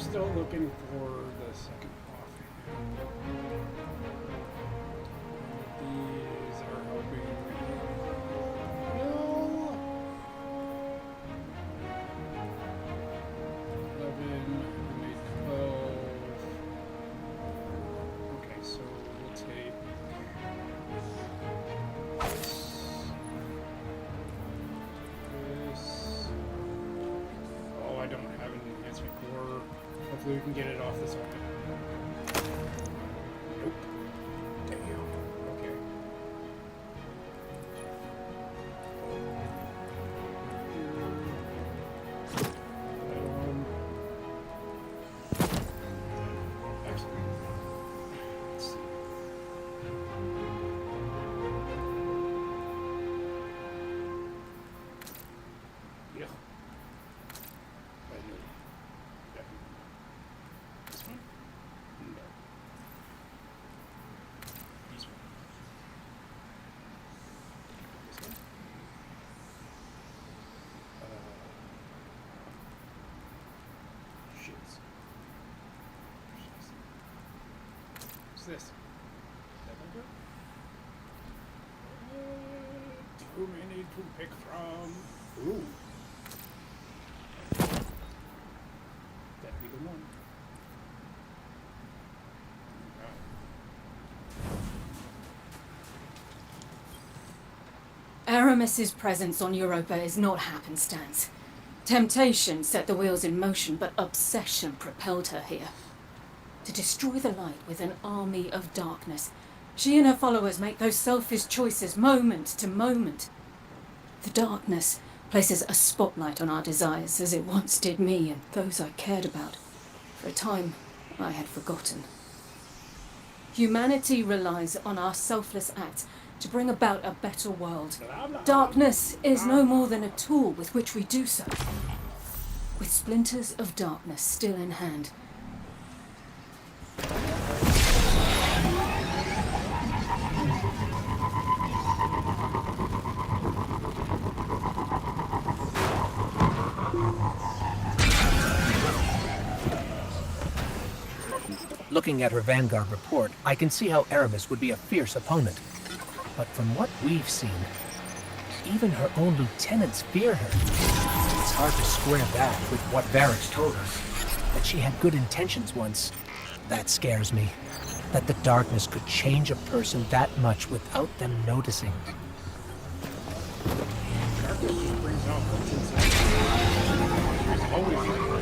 still looking for the second offhand. These are helping. No. 11, we made 12. Okay, so we'll take this. Oh, I don't have an enhancement core. Hopefully we can get it off this one. Nope. Damn. Okay. Excellent. Let's see. Yeah. I know. Definitely. This one? No. This one. This one? Shits. What's this? That one good? Too many to pick from. Ooh. That'd be the one. Aramis's presence on Europa is not happenstance. Temptation set the wheels in motion, but obsession propelled her here. To destroy the light with an army of darkness, she and her followers make those selfish choices moment to moment. The darkness places a spotlight on our desires, as it once did me and those I cared about. For a time, I had forgotten. Humanity relies on our selfless acts to bring about a better world. Darkness is no more than a tool with which we do so. With splinters of darkness still in hand. Looking at her Vanguard report, I can see how Aramis would be a fierce opponent. But from what we've seen, even her own lieutenants fear her. It's hard to square that with what Varric told us. That she had good intentions once. That scares me. That the darkness could change a person that much without them noticing. Darkness just brings out what's inside. There's always light.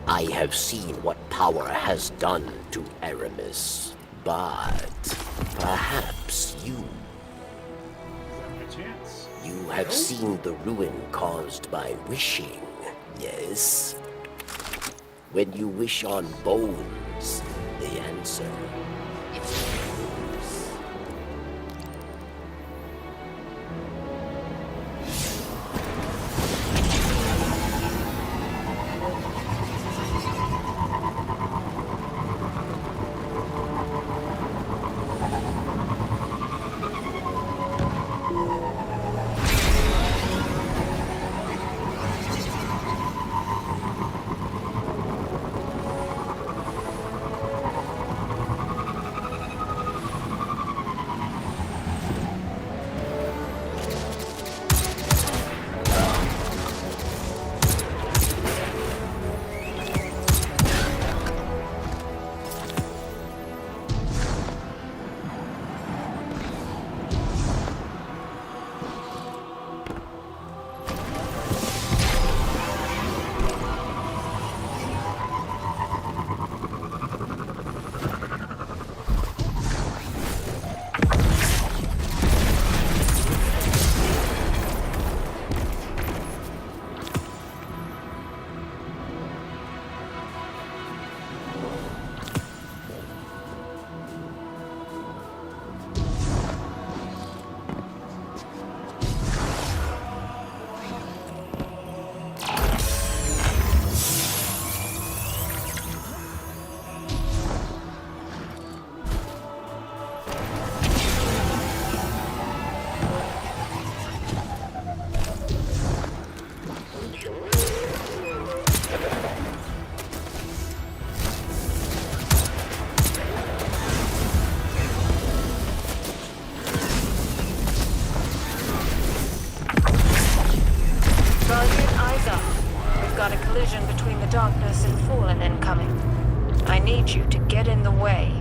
I have seen what power has done to Aramis, but perhaps you Is that my chance? You have seen the ruin caused by wishing, yes? When you wish on bones, the answer is bones. Guardian, eyes up. We've got a collision between the Darkness and Fallen incoming. I need you to get in the way.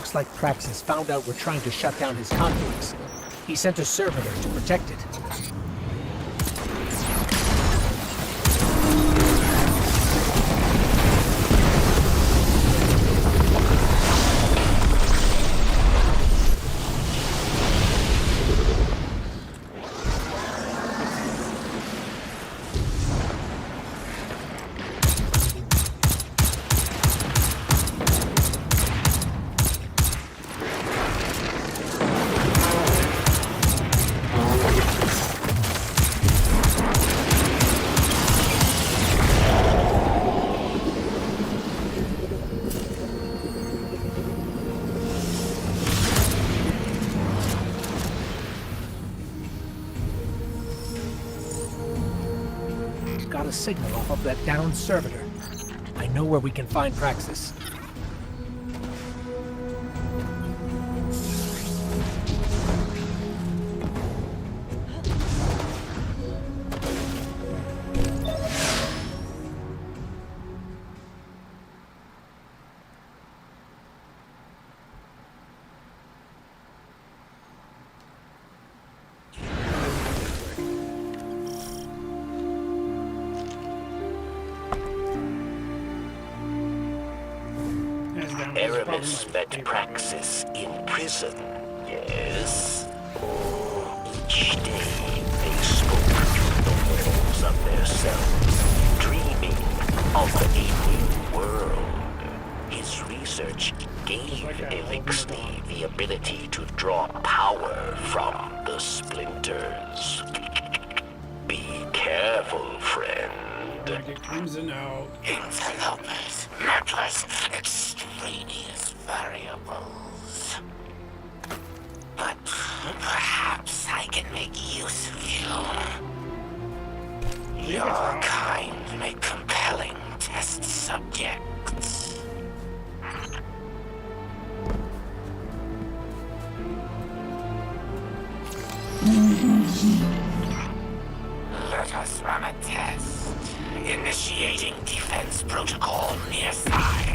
Looks like Praxis found out we're trying to shut down his conflicts. He sent a servitor to protect it. Got a signal off of that downed servitor. I know where we can find Praxis. Aramis met Praxis in prison, yes? Each day they spoke through the walls of their cells, dreaming of a new world. His research gave Elixni the ability to draw power from the splinters. Be careful, friend. I get crimson out. Interlopers, necklace, extraneous variables. But perhaps I can make use of you. Your kind make compelling test subjects. Let us run a test. Initiating defense protocol near side.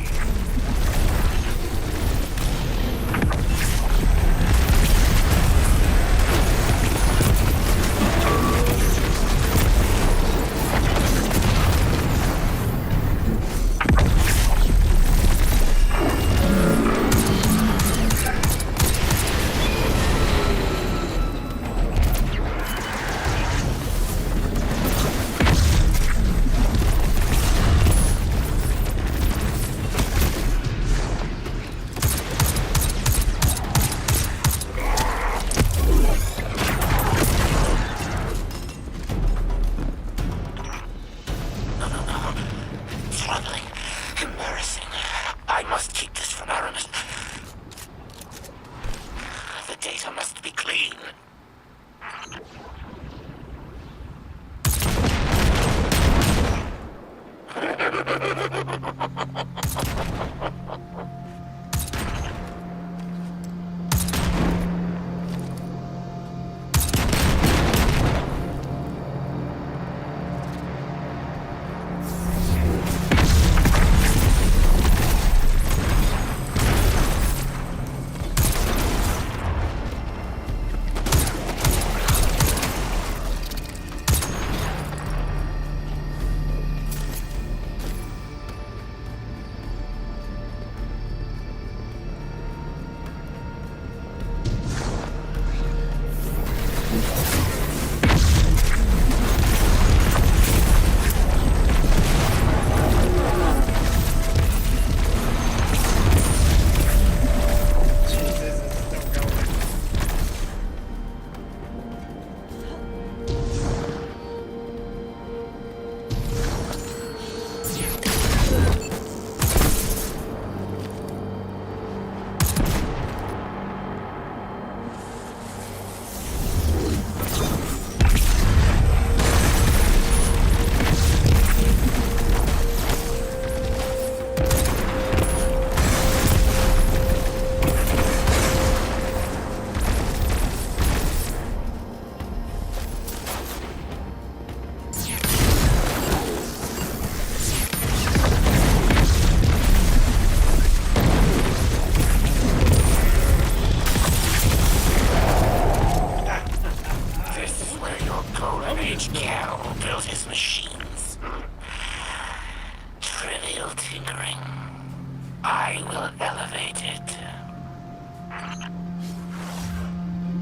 will elevate it.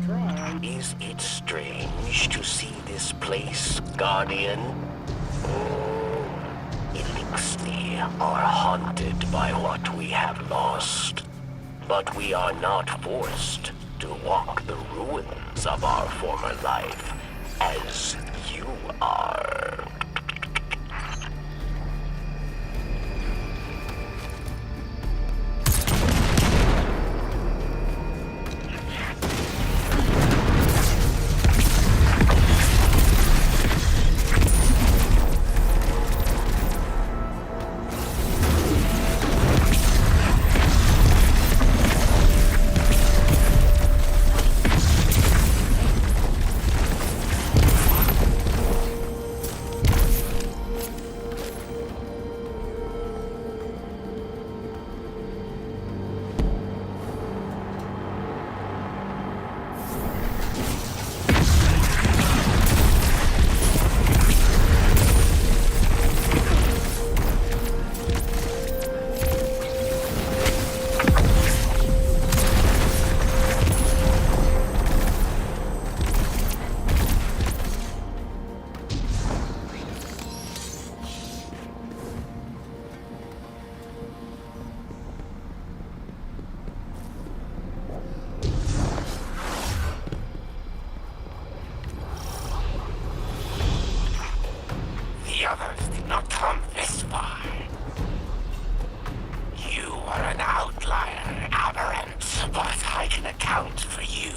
Try. Is it strange to see this place, Guardian? Elixir are haunted by what we have lost. But we are not forced to walk the ruins of our former life, as you are. The others did not come this far. You are an outlier, Aberrant, but I can account for you.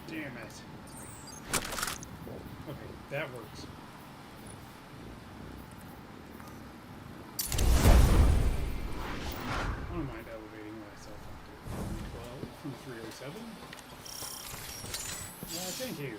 Damn it. Okay, that works. I don't mind elevating myself up to 12 from 307. Thank you.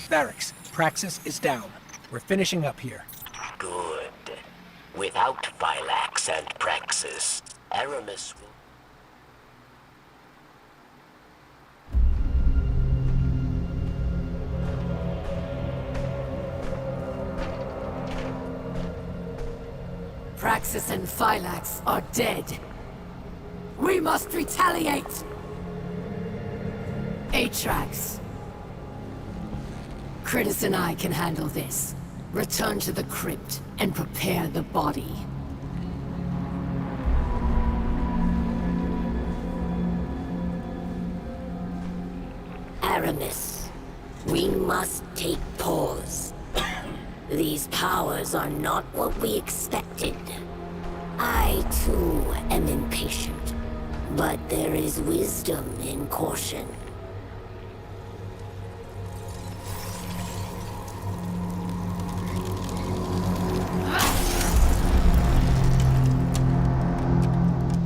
Varix, Praxis is down. We're finishing up here. Good. Without Phylax and Praxis, Aramis will... Praxis and Phylax are dead. We must retaliate! Atrax. Critus and I can handle this. Return to the crypt and prepare the body. Aramis, we must take pause. These powers are not what we expected. I, too, am impatient. But there is wisdom in caution.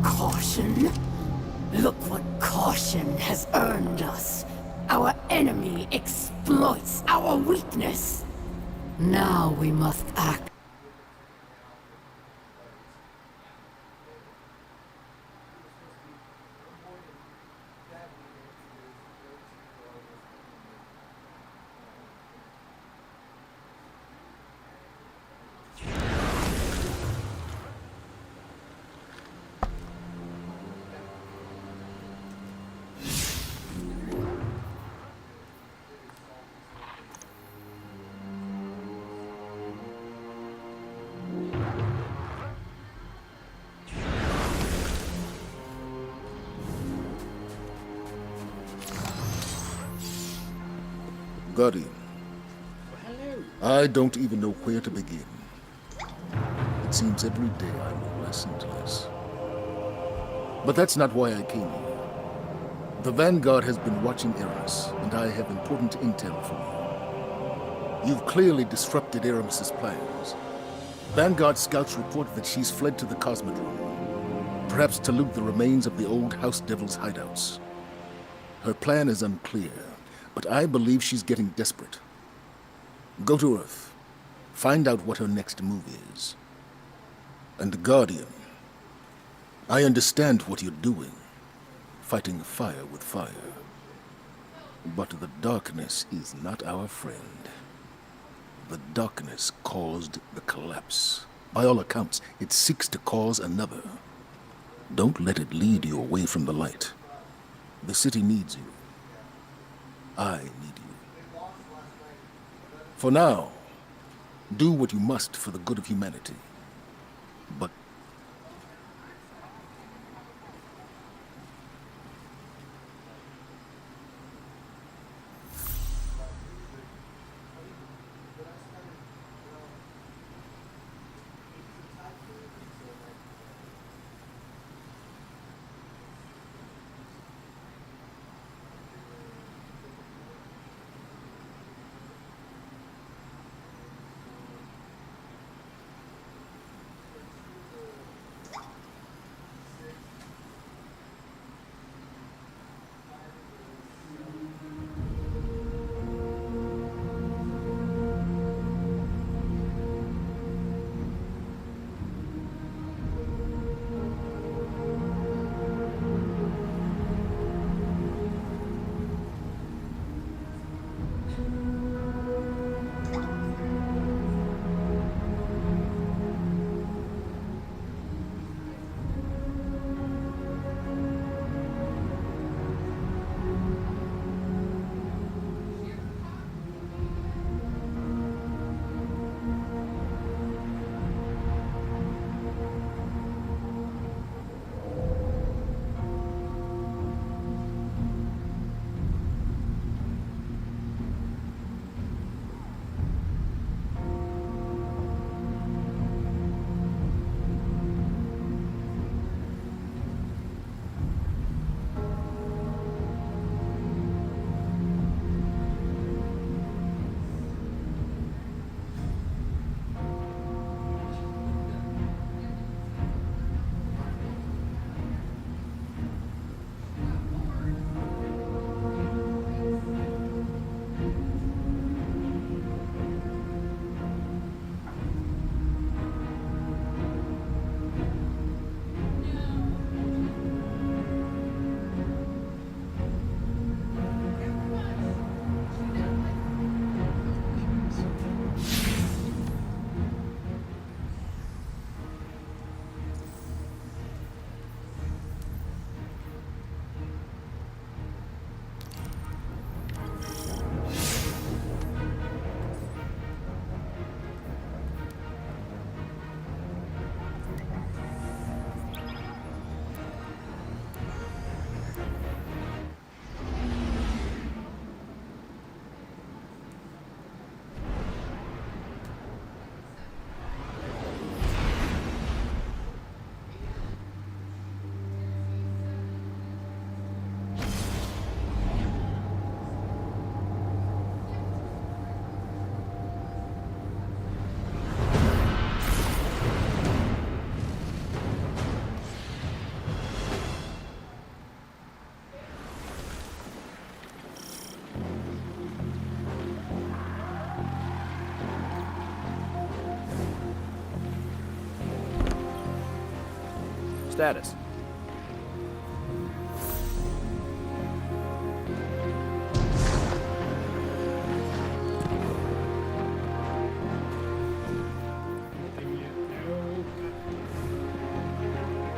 Caution? Look what caution has earned us. Our enemy exploits our weakness. Now we must act. Guardian, I don't even know where to begin. It seems every day I know less and less. But that's not why I came here. The Vanguard has been watching Aramis, and I have important intel for you. You've clearly disrupted Aramis's plans. Vanguard scouts report that she's fled to the Cosmodrome, perhaps to loot the remains of the old House Devil's hideouts. Her plan is unclear, but I believe she's getting desperate. Go to Earth. Find out what her next move is. And Guardian, I understand what you're doing. Fighting fire with fire. But the darkness is not our friend. The darkness caused the collapse. By all accounts, it seeks to cause another. Don't let it lead you away from the light. The city needs you. I need you. For now, do what you must for the good of humanity. But Status.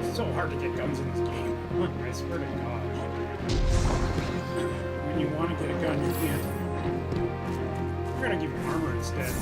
It's so hard to get guns in this game. I swear to God. When you want to get a gun, you can't. We're gonna give you armor instead.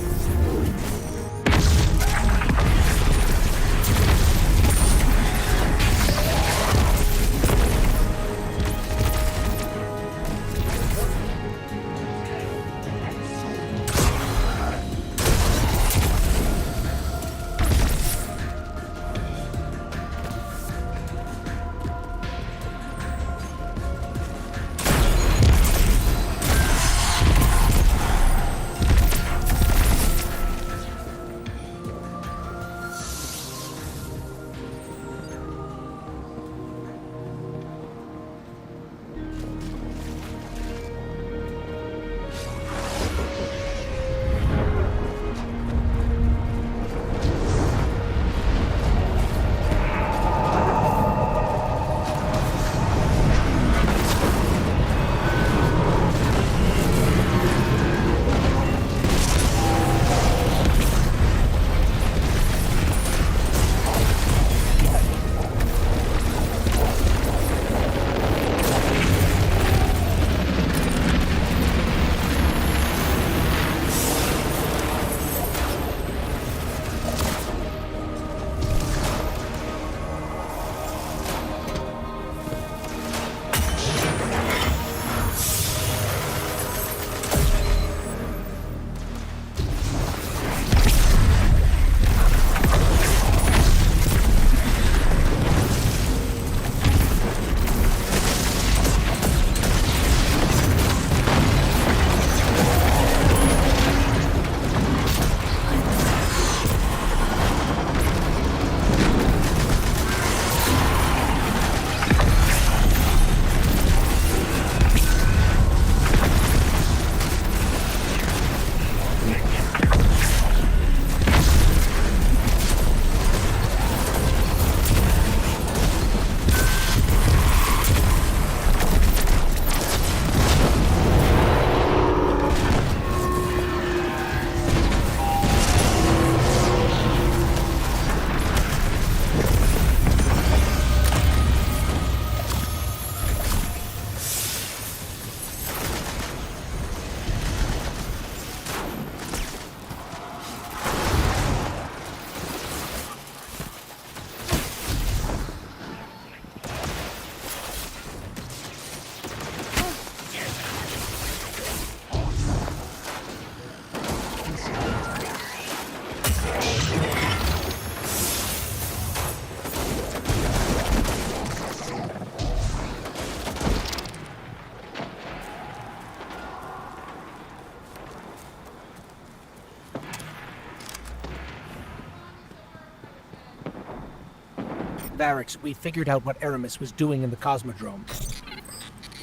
Varix, we figured out what Aramis was doing in the Cosmodrome.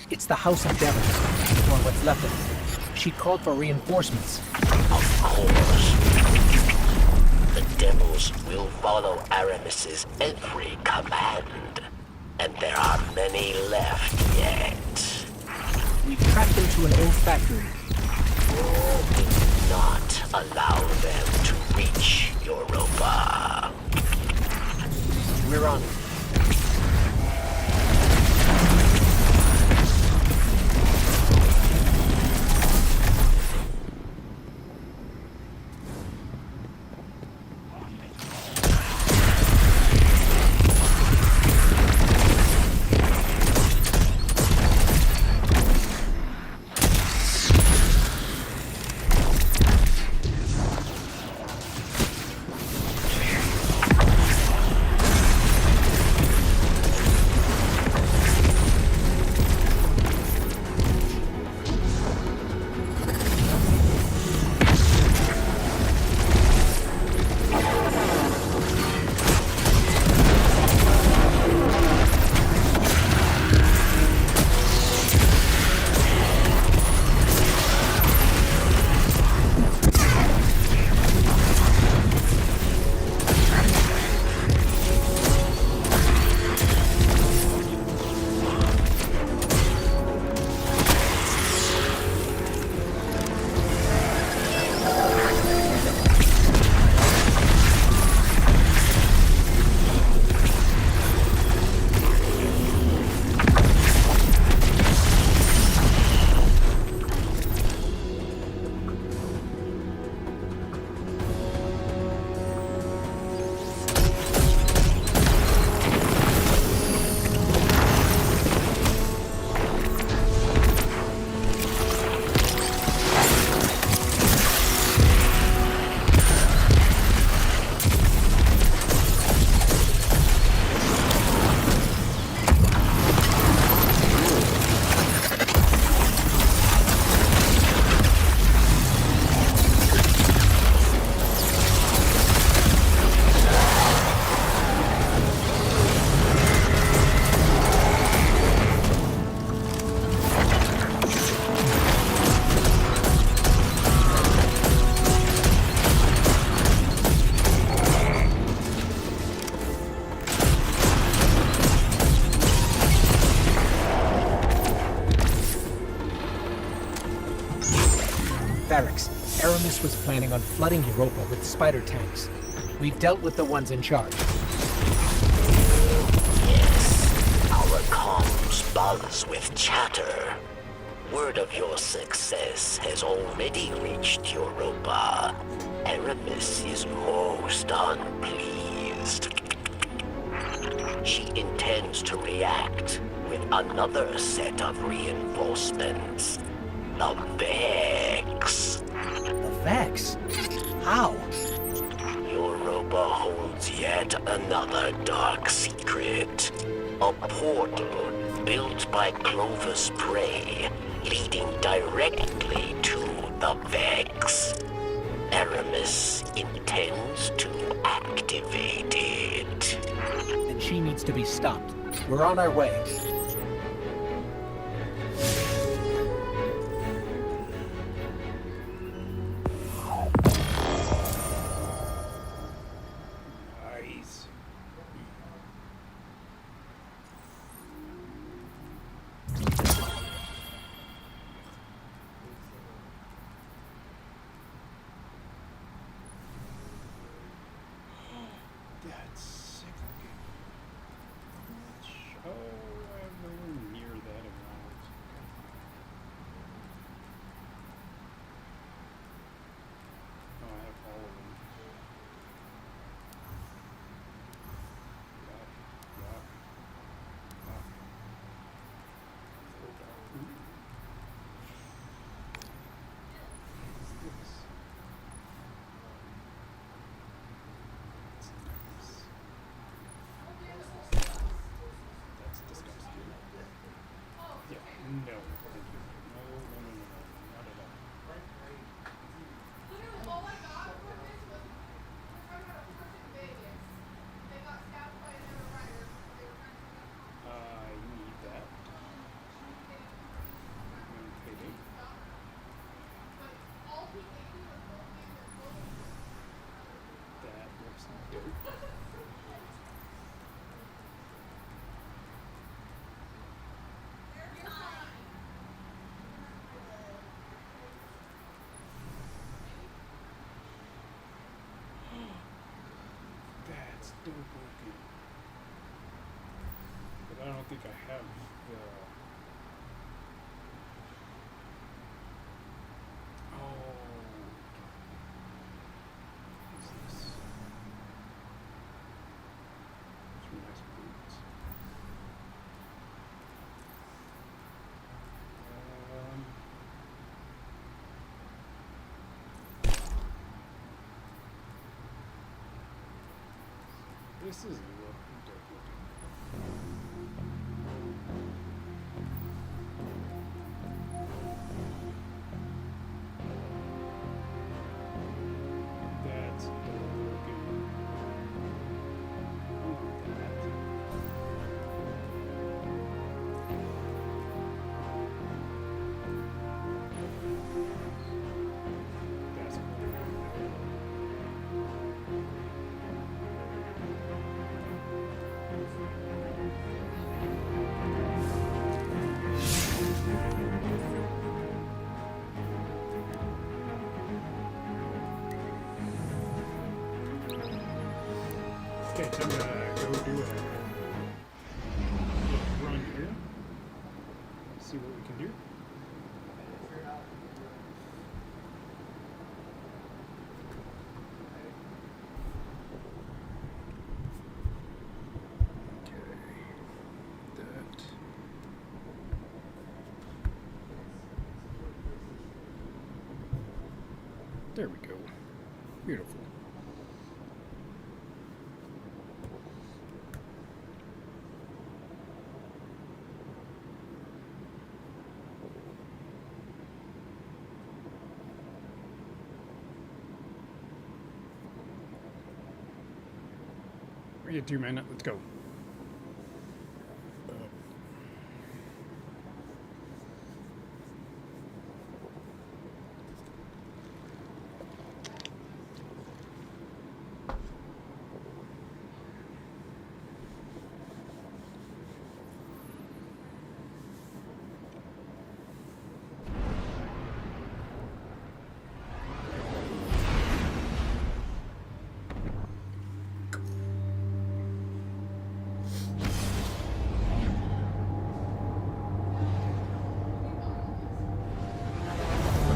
It's the House of Devils, or what's left of it. She called for reinforcements. Of course. The devils will follow Aramis's every command. And there are many left yet. We tracked them to an old factory. Do not allow them to reach Europa. We're on it. Variks, Aramis was planning on flooding Europa with spider tanks. We've dealt with the ones in charge. Yes, our comms buzz with chatter. Word of your success has already reached Europa. Aramis is most unpleased. She intends to react with another set of reinforcements. The Vex. The Vex? How? Europa holds yet another dark secret. A portal built by Clovis Prey, leading directly to the Vex. Aramis intends to activate it. And she needs to be stopped. We're on our way. Nice. That's sick looking. Oh, I'm nowhere near that amount. Oh, I have all of them. That's disgusting. Yeah, no, thank you. No, not at all. I need that. Payday. That looks dope. That's dope looking. But I don't think I have the... Oh. What's this? Some nice boots. This is dope looking. That's dope looking. I want that. That's cool. Okay, so I'm gonna go do a run here. See what we can do. Okay. That. There we go. Beautiful. We get 2 minutes. Let's go.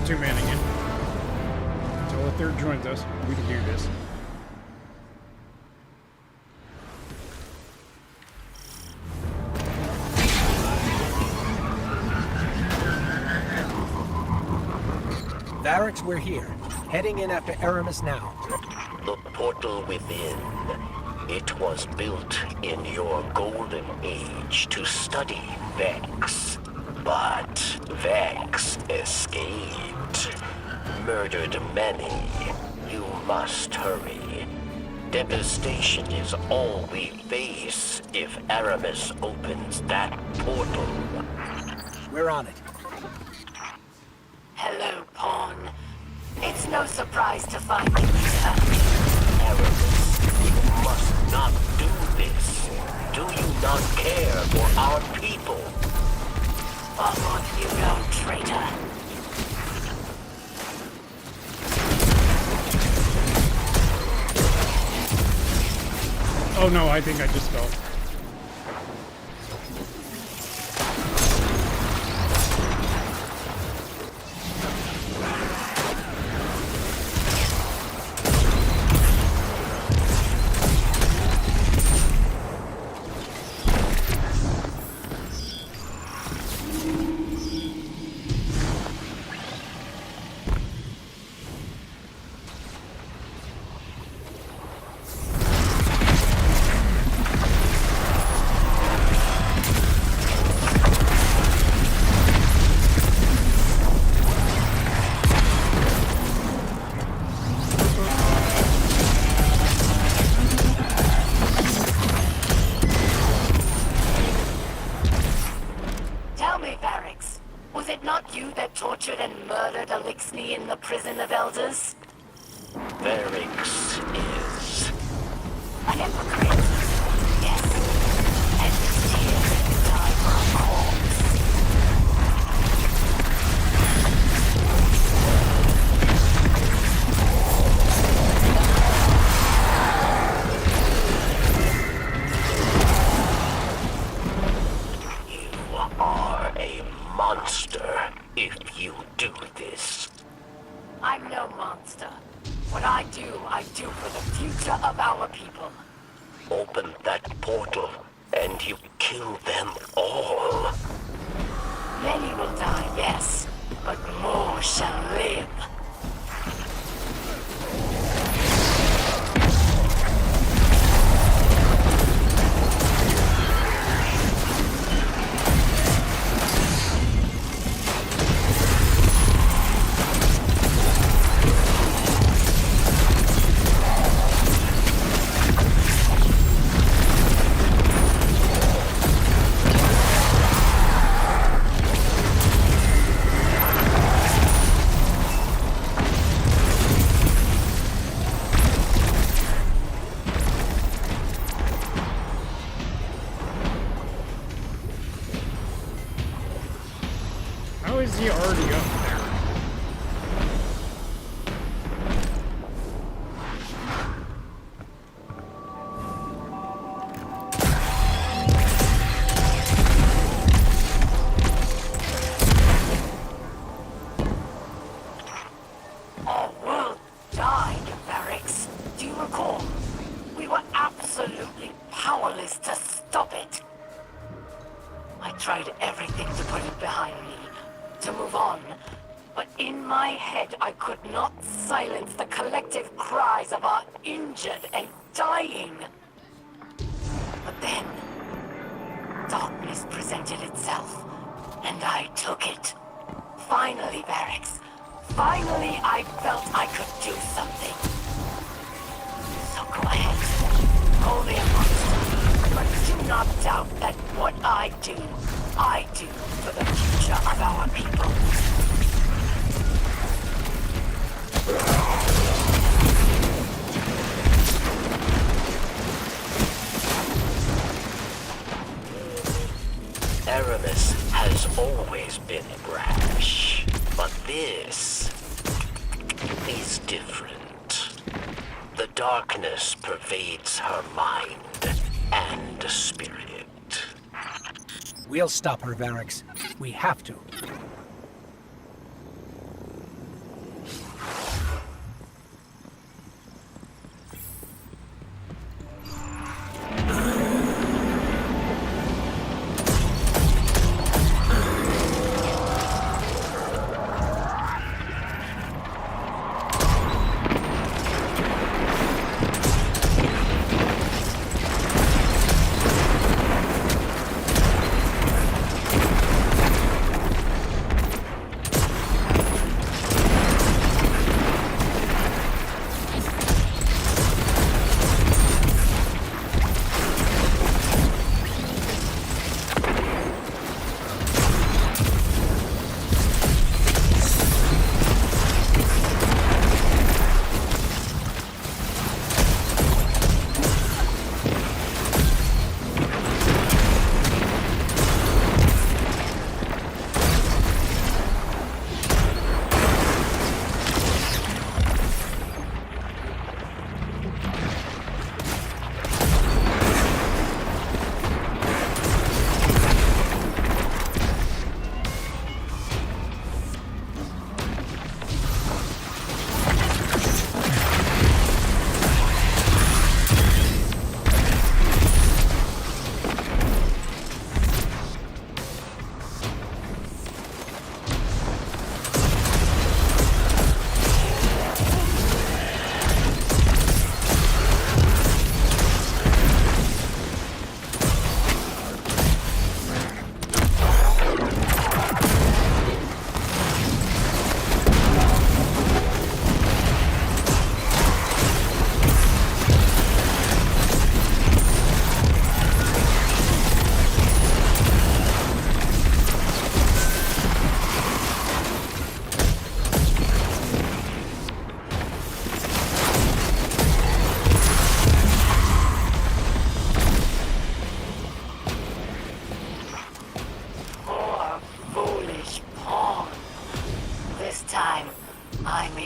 two-manning it. Until a third joins us, we can do this. Varix, we're here. Heading in after Aramis now. The portal within. It was built in your golden age to study Vex. But Vex escaped. Murdered many. You must hurry. Devastation is all we face if Aramis opens that portal. We're on it. Hello, Pawn. It's no surprise to find you here. Aramis, you must not do this. Do you not care for our people? What would you know, traitor? Oh no, I think I just fell. Tell me, Varix, was it not you that tortured and murdered Elixni in the prison of elders? Varix is. An hypocrite. Yes. And it's here to die for a corpse. You are a monster if you do this. I'm no monster. What I do for the future of our people. Open that portal and you kill them all. Many will die, yes, but more shall live. How is he already up there? Our world died, Varix. Do you recall? We were absolutely powerless to stop it. I tried everything to put it behind me, to move on. But in my head, I could not silence the collective cries of our injured and dying. But then, darkness presented itself, and I took it. Finally, Varix. Finally, I felt I could do something. So go ahead. Call me a monster. But do not doubt that what I do for the future of our people. Aramis has always been brash, but this is different. The darkness pervades her mind and spirit. We'll stop her, Varix. We have to.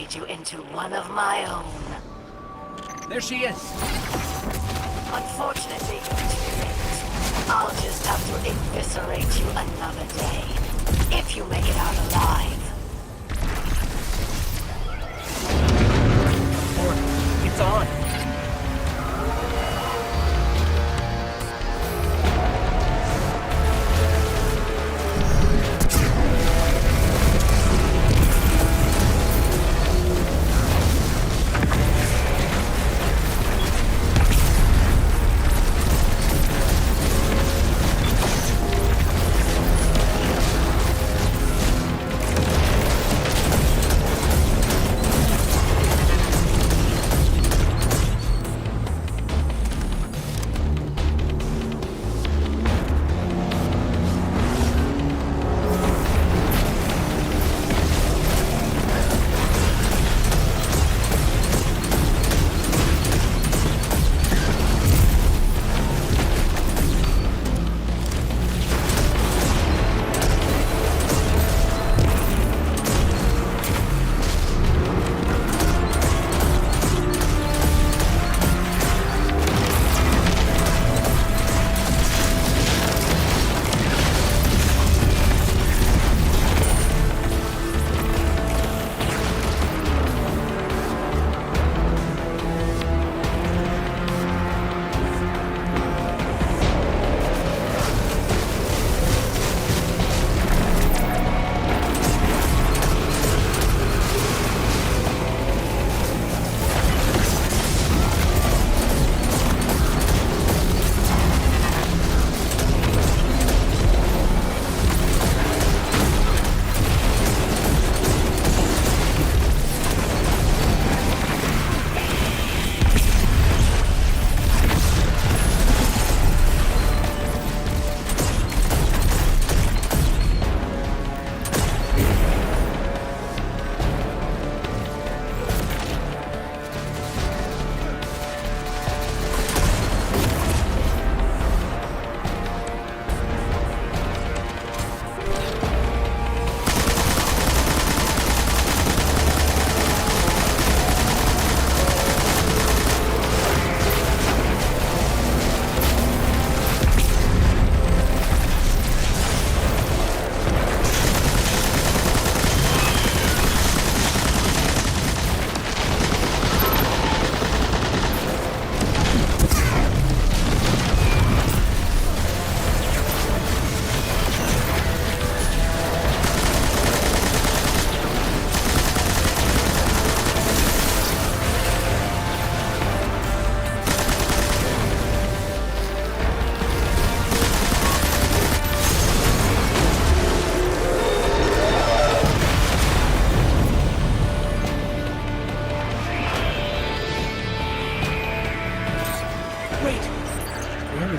made you into one of my own. There she is! Unfortunately, you're too late. I'll just have to eviscerate you another day, if you make it out alive. Or it's on!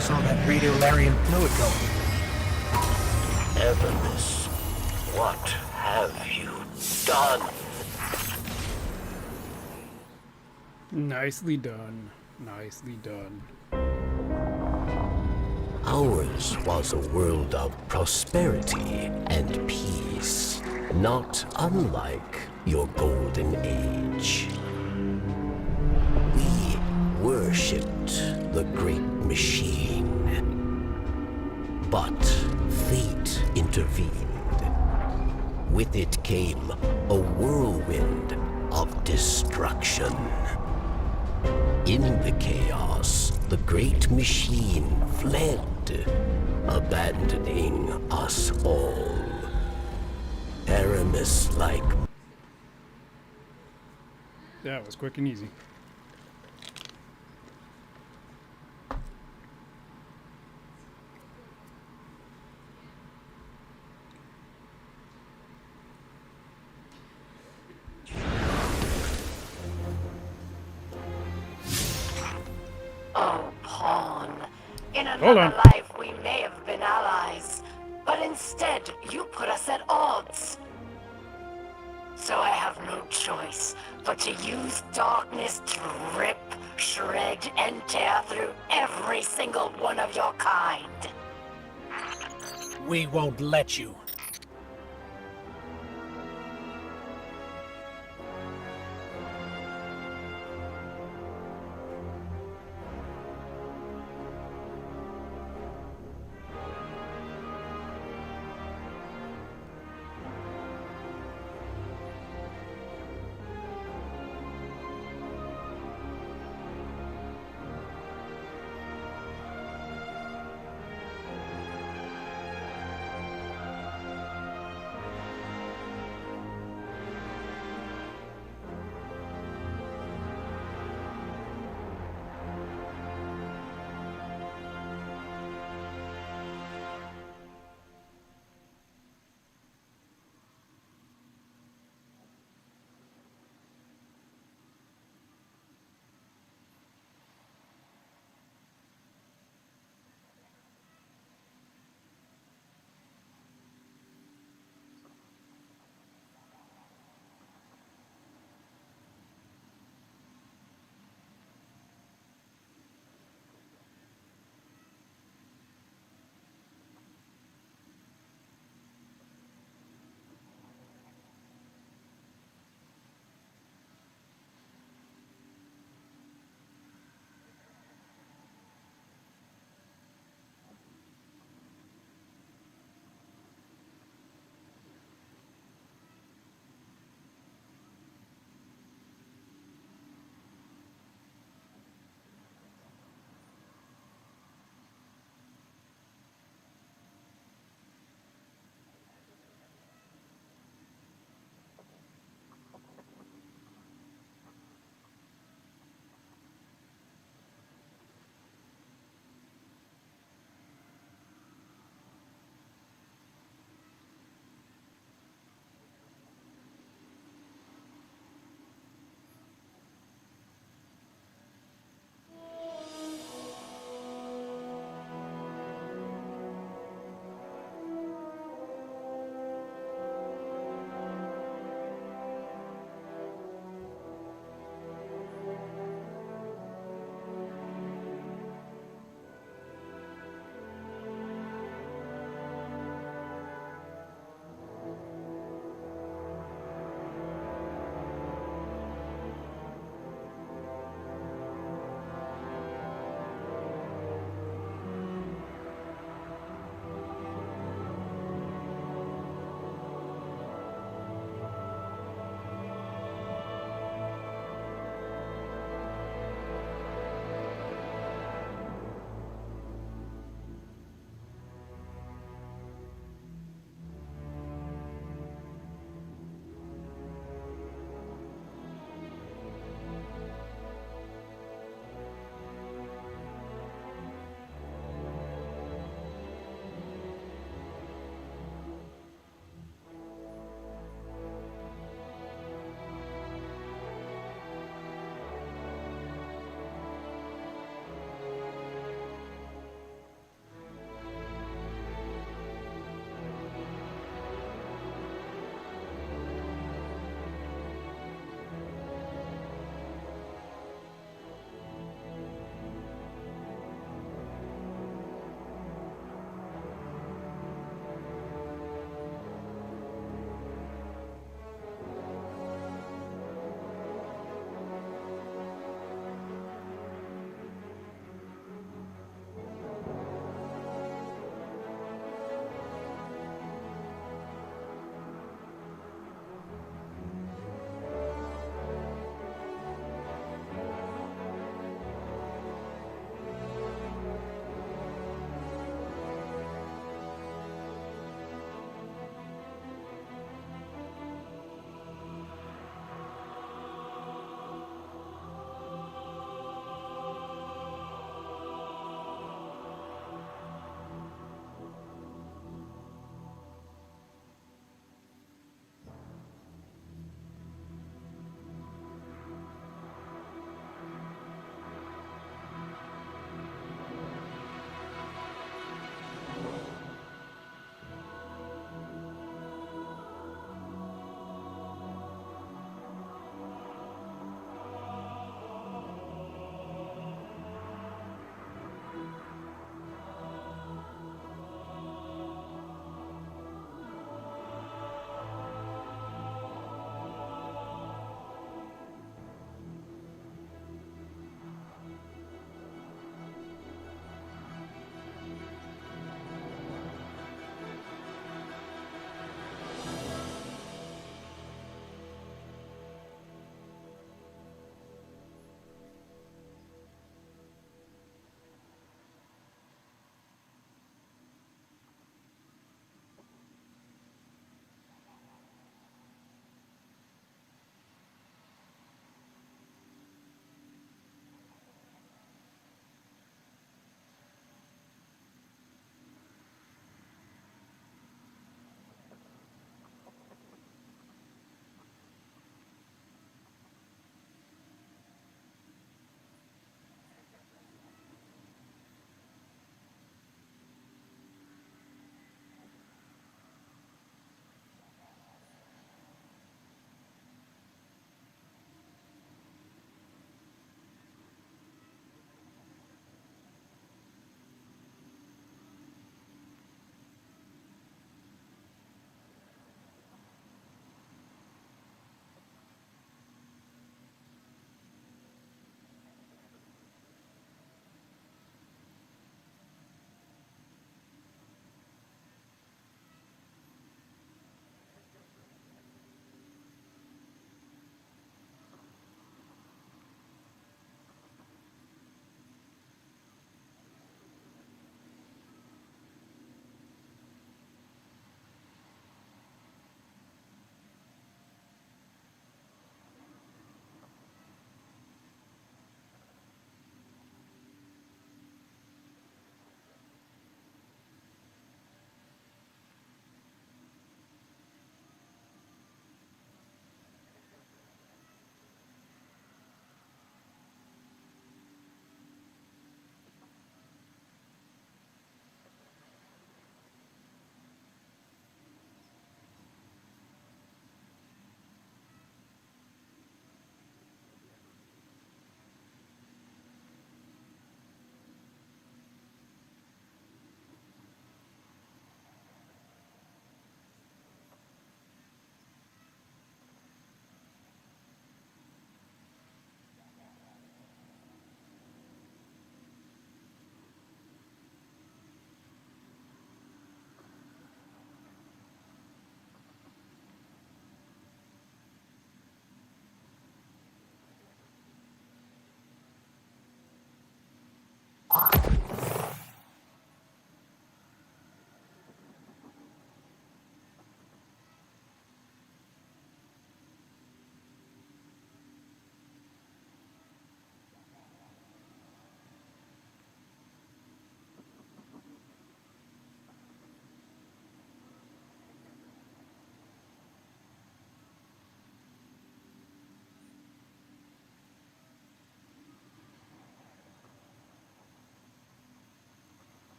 Saw that radiolarian fluid going. Everness, what have you done? Nicely done. Nicely done. Ours was a world of prosperity and peace, not unlike your golden age. We worshipped the great machine. But fate intervened. With it came a whirlwind of destruction. In the chaos, the great machine fled, abandoning us all. Aramis-like. That was quick and easy. Oh, Pawn. In Hold another on. life, we may have been allies, but instead, you put us at odds. So I have no choice but to use darkness to rip, shred, and tear through every single one of your kind. We won't let you.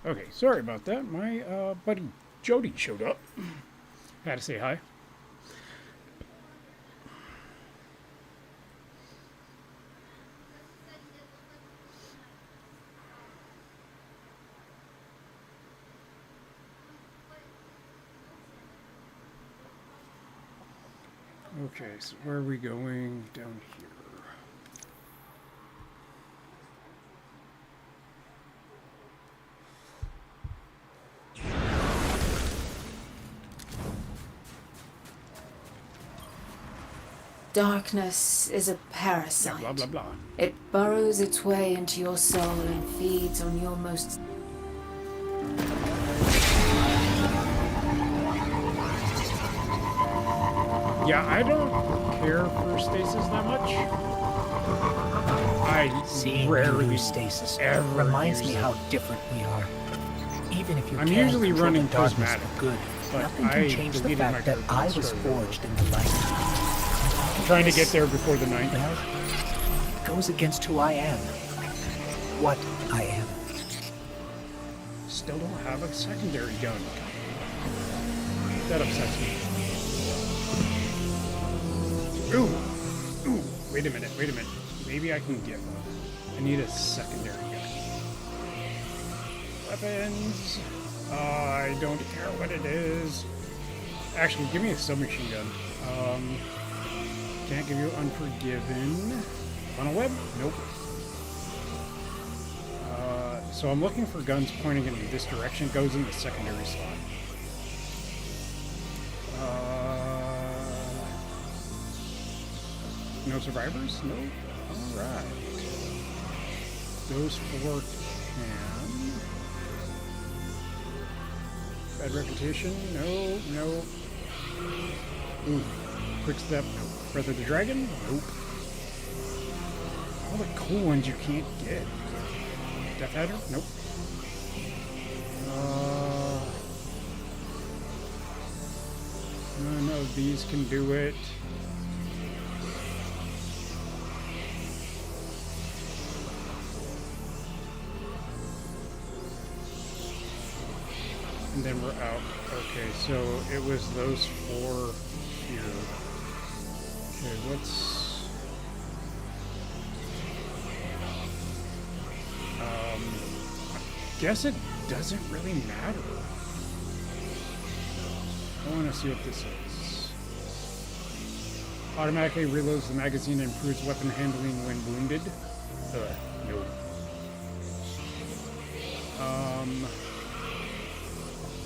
Okay, sorry about that. My buddy Jody showed up. Had to say hi. Okay, so where are we going? Down here. Darkness is a parasite. Blah, blah, blah. It burrows its way into your soul and feeds on your most... Yeah, I don't care for stasis that much. I Seeing rarely you use stasis ever reminds use me it. how different we are. Even if you I'm can usually control running the darkness prismatic, for good, but nothing I can change the deleted my fact that character I and was started over. forged in the light. Trying to get there before the 9th. Well, it goes against who I am. What I am. Still don't have a secondary gun. That upsets me. Ooh, wait a minute. Maybe I can get one. I need a secondary gun. Weapons. I don't care what it is. Actually, give me a submachine gun. Can't give you Unforgiven. Funnel web? Nope. So I'm looking for guns pointing in this direction. Goes in the secondary slot. No survivors? No? Alright. Those 4 can. Bad reputation? No. Ooh. Quick step. Breath of the Dragon? Nope. All the cool ones you can't get. Death Adder? Nope. None of these can do it. And then we're out. Okay, so it was those 4 here. Okay, what's... I guess it doesn't really matter. I want to see what this is. Automatically reloads the magazine and improves weapon handling when wounded. No.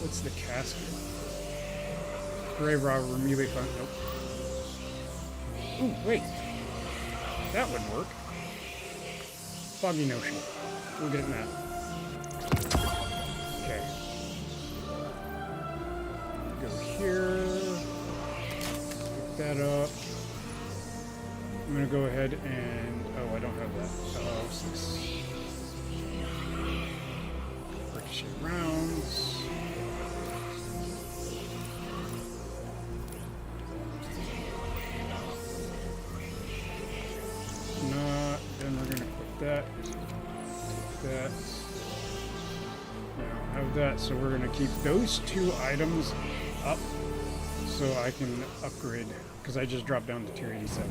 What's the casket? Grave robber, melee fun. Nope. Ooh, wait. That would work. Foggy notion. We'll get that. Okay. Go here. Pick that up. I'm gonna go ahead and... Oh, I don't have that. Oh, 6. Ricochet rounds. Then we're gonna put that. That. I don't have that, so we're gonna keep those 2 items up so I can upgrade, because I just dropped down to tier 87.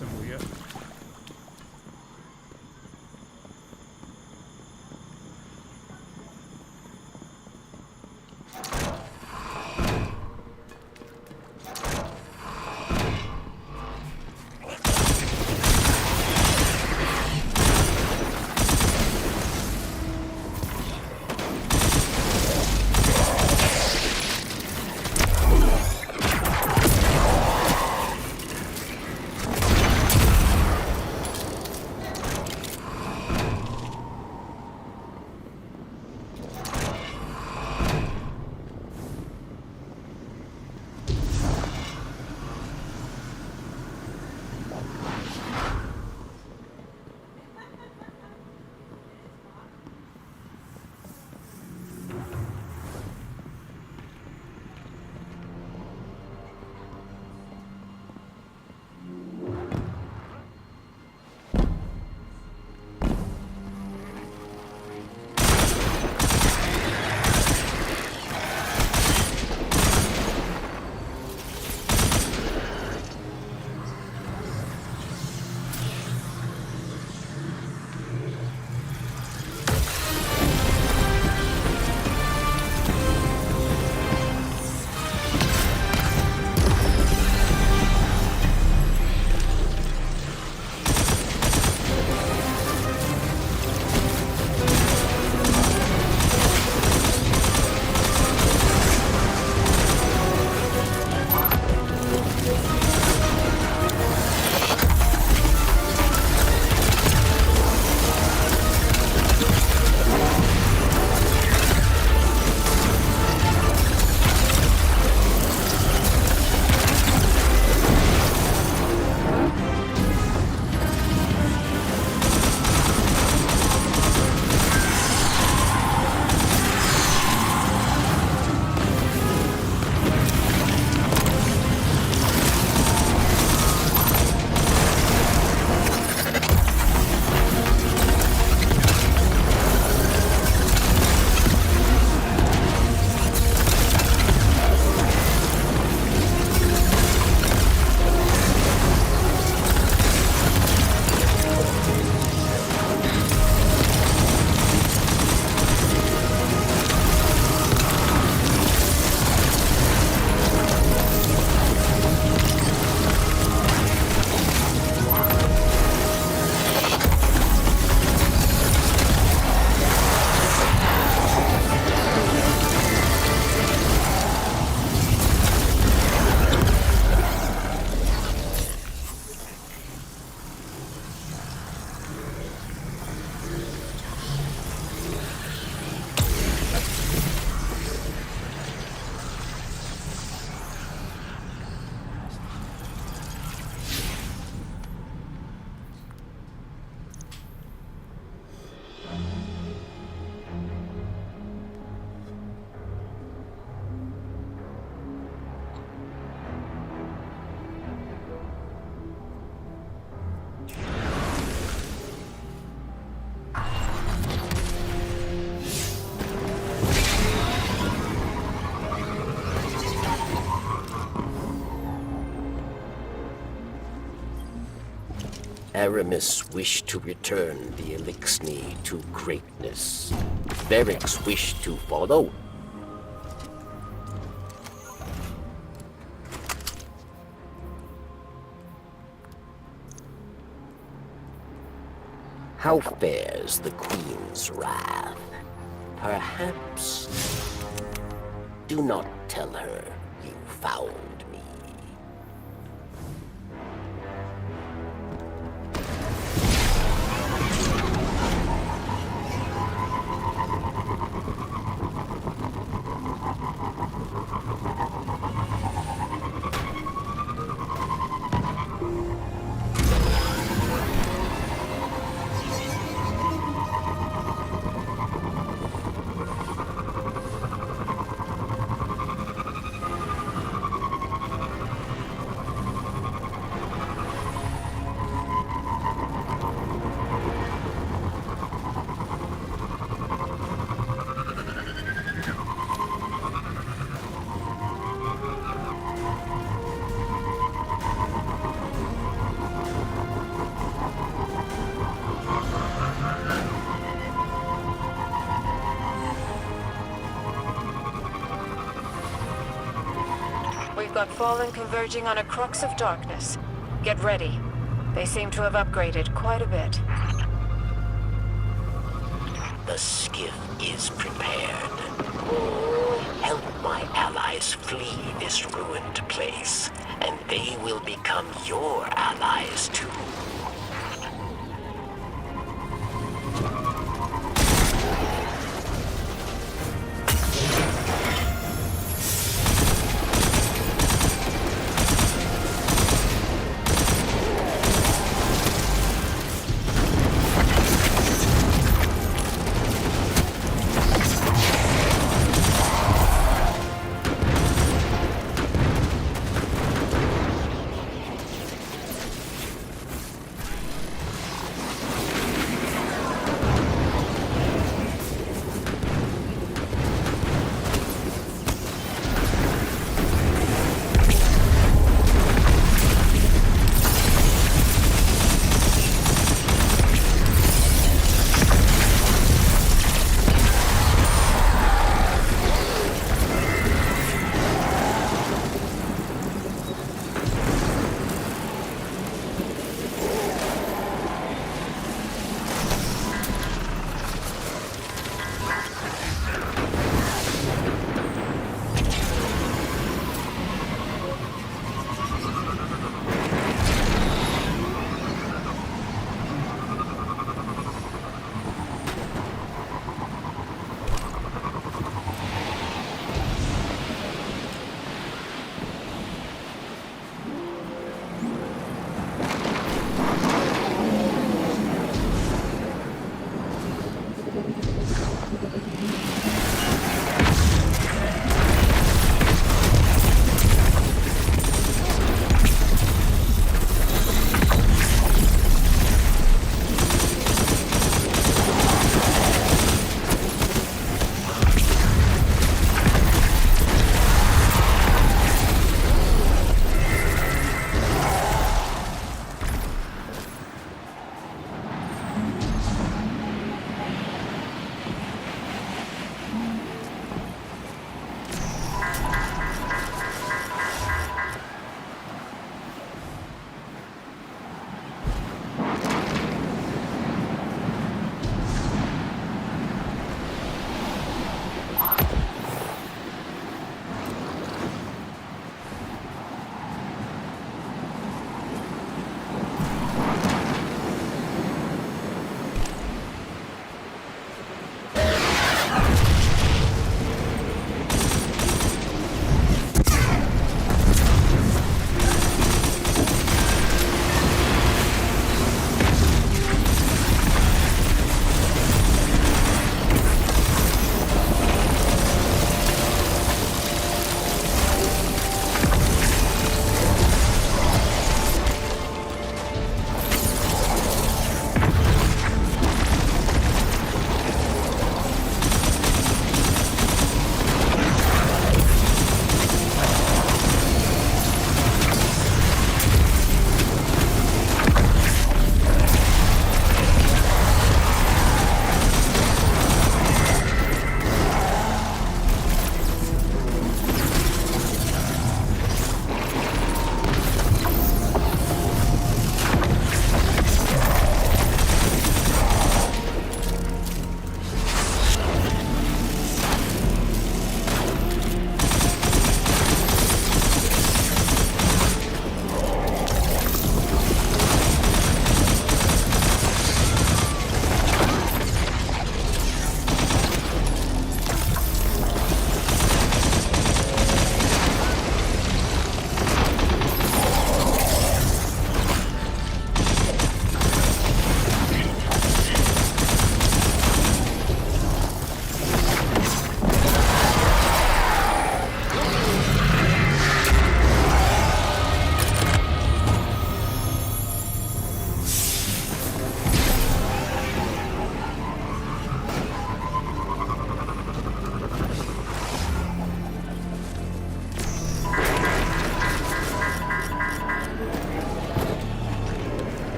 symbol yet. Aramis wished to return the Elixni to greatness. Varix wished to follow. How fares the Queen's wrath? Perhaps... Do not tell her you found me. got Fallen converging on a crux of darkness. Get ready. They seem to have upgraded quite a bit. The skiff is prepared. Help my allies flee this ruined place, and they will become your allies too.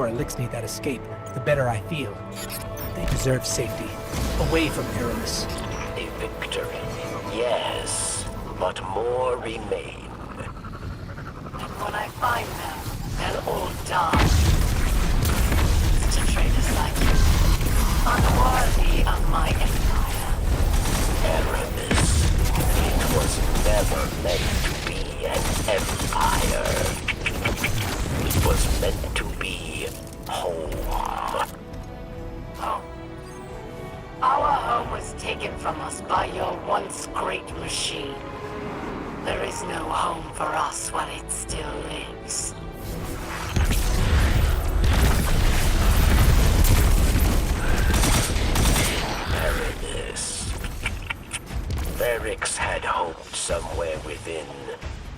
more Elixni that escape, the better I feel. They deserve safety, away from Aramis. A victory, yes, but more remain. And when I find them, they'll all die. Such traitors like you, unworthy of my empire. Aramis, it was never meant to be an empire. It was meant to be home. Home. Our home was taken from us by your once great machine. There is no home for us while it still lives. Aramis. Varix had hope somewhere within.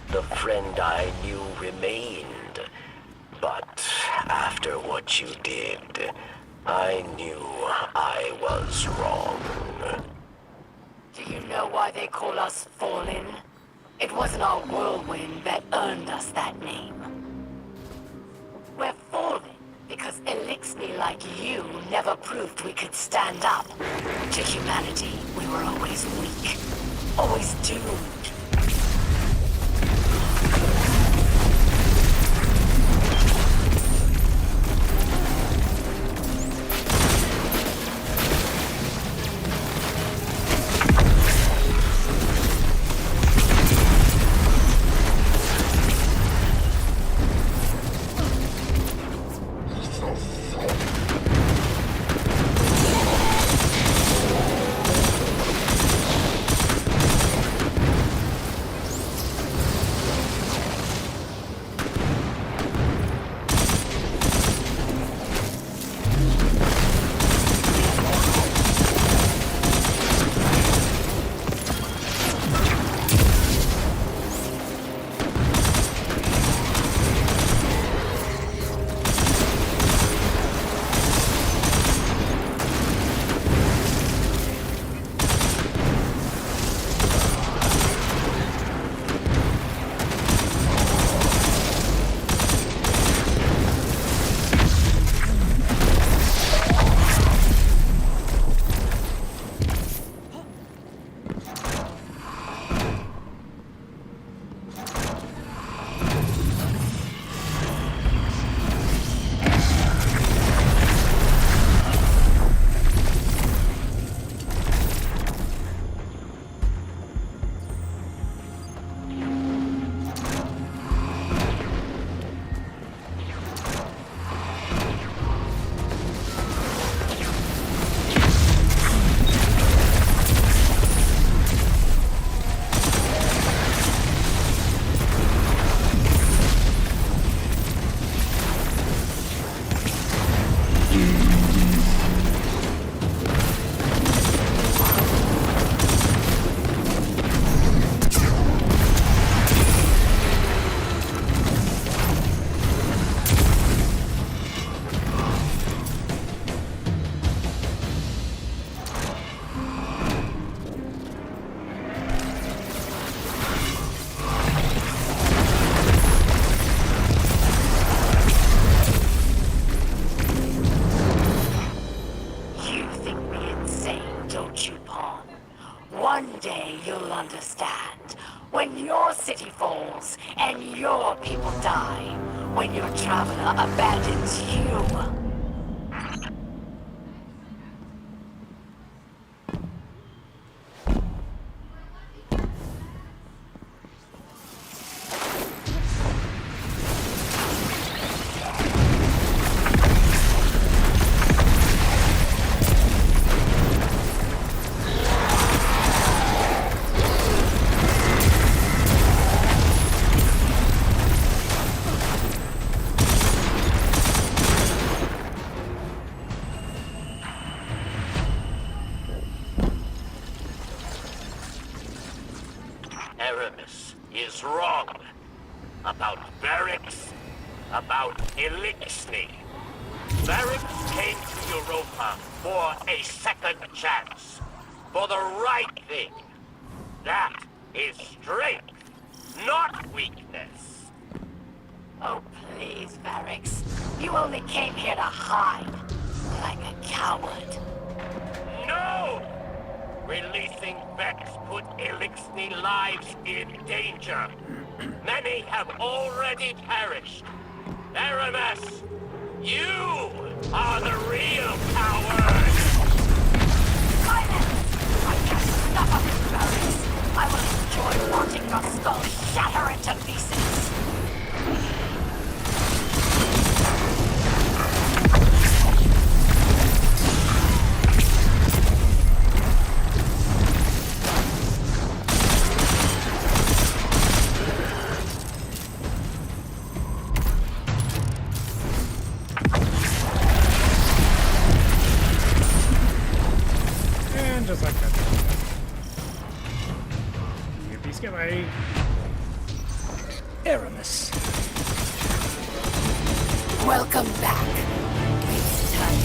The friend I knew remained. But after what you did, I knew I was wrong. Do you know why they call us Fallen? It wasn't our whirlwind that earned us that name. We're Fallen because Elixni like you never proved we could stand up. To humanity, we were always weak, always doomed. One day you'll understand. When your city falls and your people die. When your traveler abandons you. Aramis is wrong about Varix, about Elixni. Varix came to Europa for a second chance, for the right thing. That is strength, not weakness. Oh, please, Varix. You only came here to hide, like a coward. No! Releasing Vex put Elixni lives in danger. Many have already perished. Aramis, you are the real coward! Silence! I can't stop up in Paris. I will enjoy watching your skull shatter into pieces. And just like that. Yippee skippy. Aramis. Welcome back. It's time.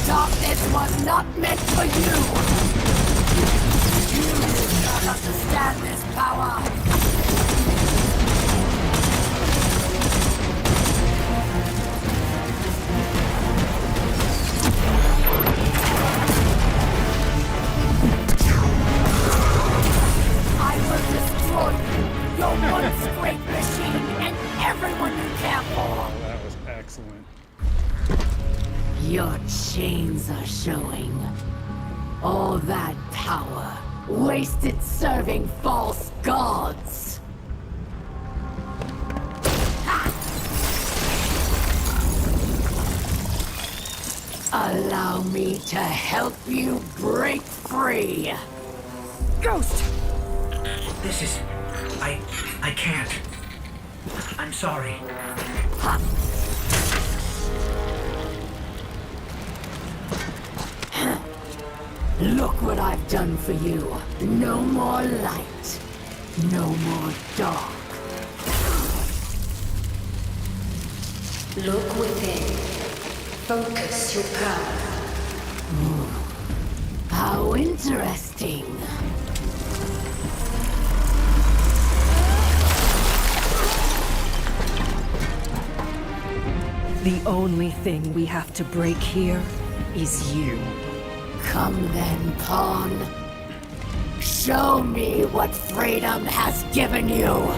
Darkness was not meant for you! You do not understand this power! I will destroy you, your once great machine, and everyone you care for! Oh, that was excellent. Your chains are showing. All that power, wasted serving false gods. Ha! Allow me to help you break free. Ghost! This is... I can't. I'm sorry. Ha! Look what I've done for you. No more light. No more dark. Look within. Focus your power. How interesting. The only thing we have to break here is you. Come then, Pawn. Show me what freedom has given you.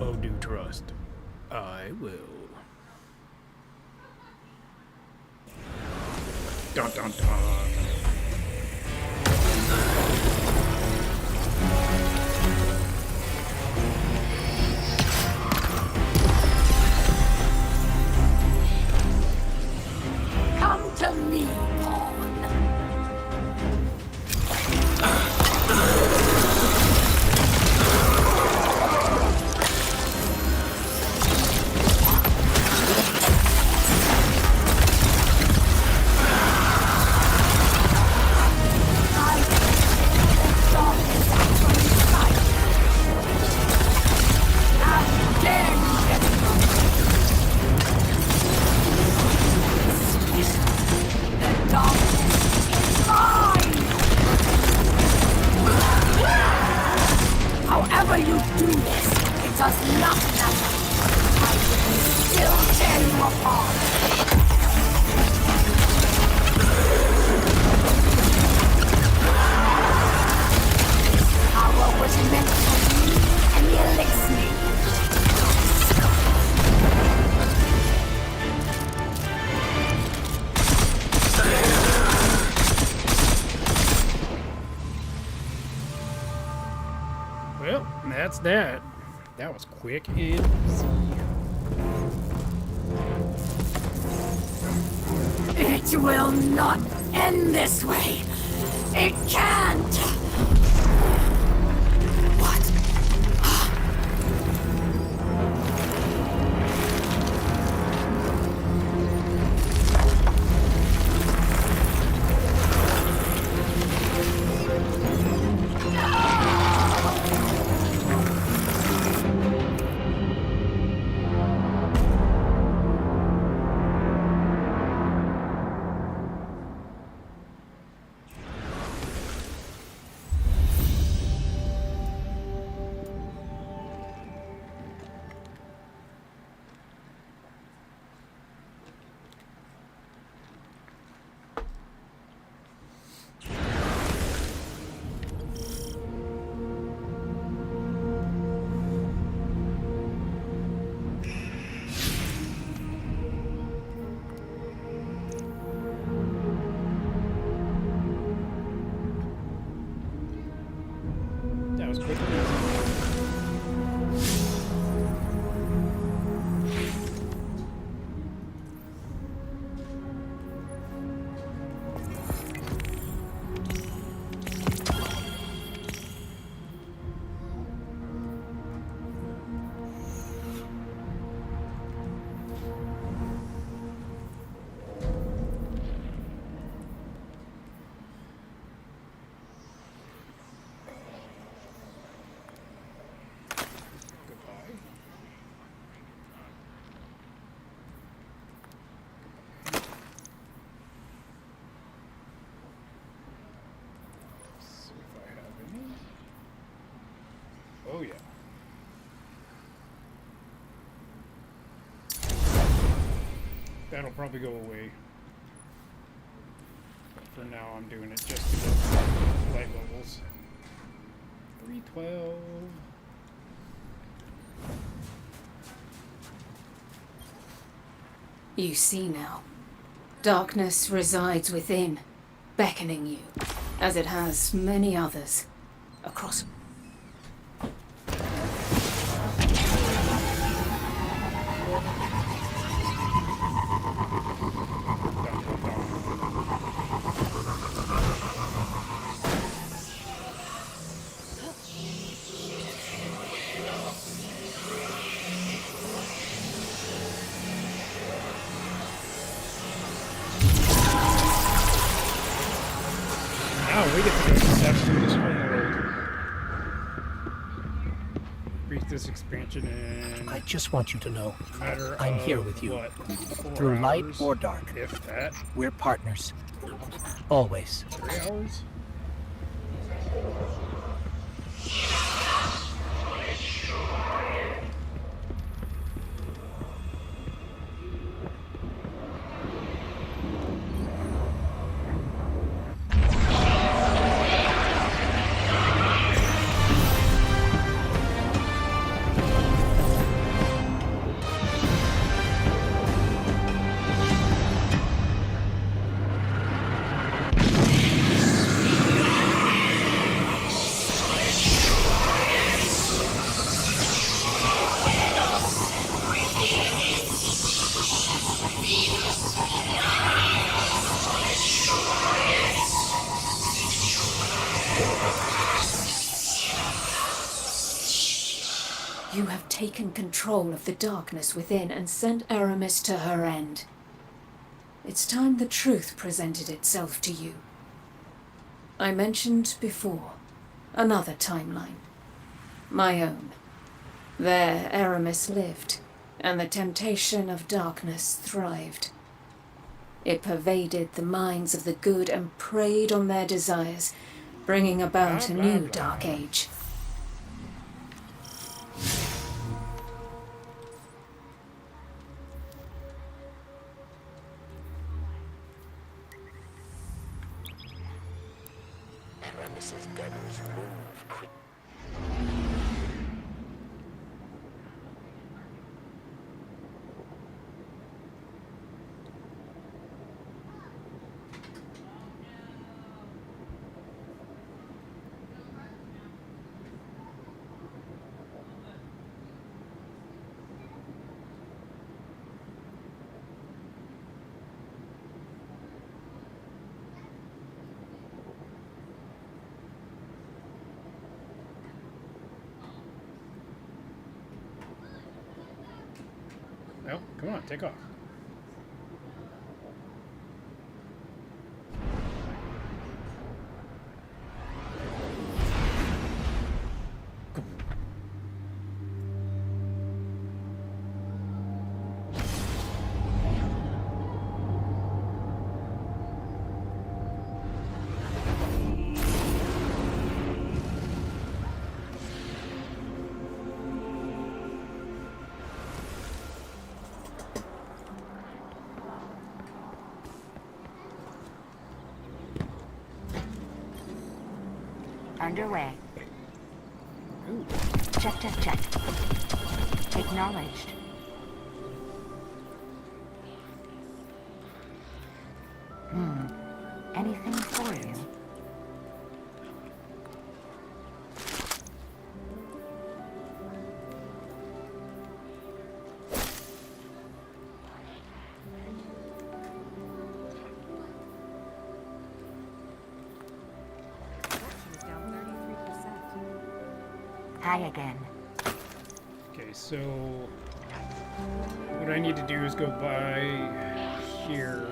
Oh, do trust. I will. Dun dun dun. Come to me, Pawn. However you do this, it does not matter. I will still tear you apart. that. That was quick and easy. It will not end this way. It can't. What? That was quick and easy. Goodbye. See if I have any. Oh yeah. That'll probably go away. But for now, I'm doing it just to get light levels. 312. You see now. Darkness resides within, beckoning you, as it has many others, across. Now we get to go step through this homeworld. Beat this expansion in I just want you to know, a matter I'm here of, with you. what, 4 Through light hours, or dark. if that. We're partners. Always. 3 hours? You have taken control of the darkness within and sent Aramis to her end. It's time the truth presented itself to you. I mentioned before, another timeline. My own. There Aramis lived, and the temptation of darkness thrived. It pervaded the minds of the good and preyed on their desires, bringing about a new dark age. Aramis's guns move quick. Well, come on, take off. Underway. Ooh. Check, check, check. Acknowledged. Anything for you? Hi again. Okay, so what I need to do is go by here.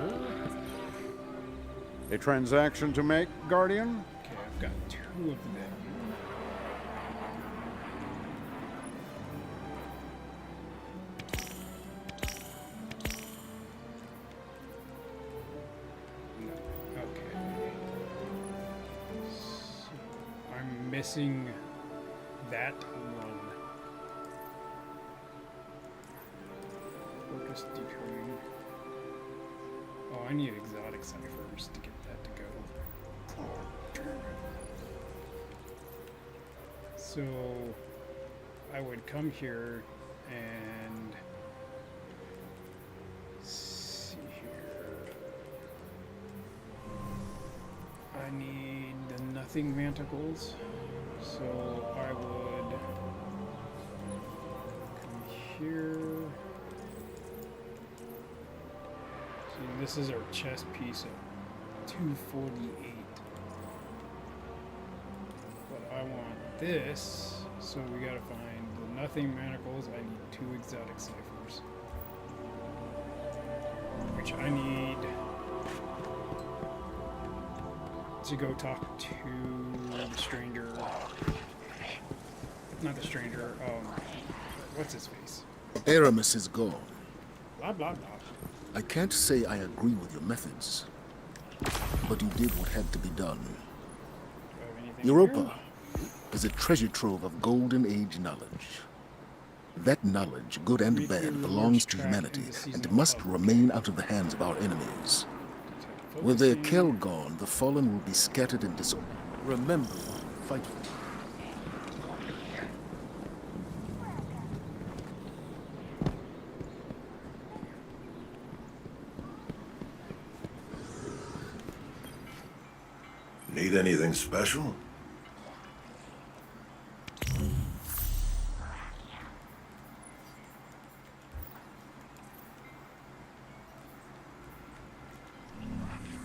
A transaction to make, Guardian? Okay, I've got 2 of them. No, okay. So I'm missing that one. Focus determining. Oh, I need exotic ciphers to get that to go. So I would come here and see here. I need the nothing manticles. So I would come here. See, this is our chest piece at 248. But I want this, so we gotta find the nothing manacles. I need 2 exotic ciphers. Which I need to go talk to the stranger. Not the stranger, what's his face? Aramis is gone. Blah, blah, blah. I can't say I agree with your methods, but you did what had to be done. Do I have anything Europa here? is a treasure trove of golden age knowledge. That knowledge, good and Read bad, through belongs Lord's to track humanity in the season and of must Hub. remain out of the hands of our enemies. With their kill gone, the fallen will be scattered and disordered. Remember, fight for. Need anything special?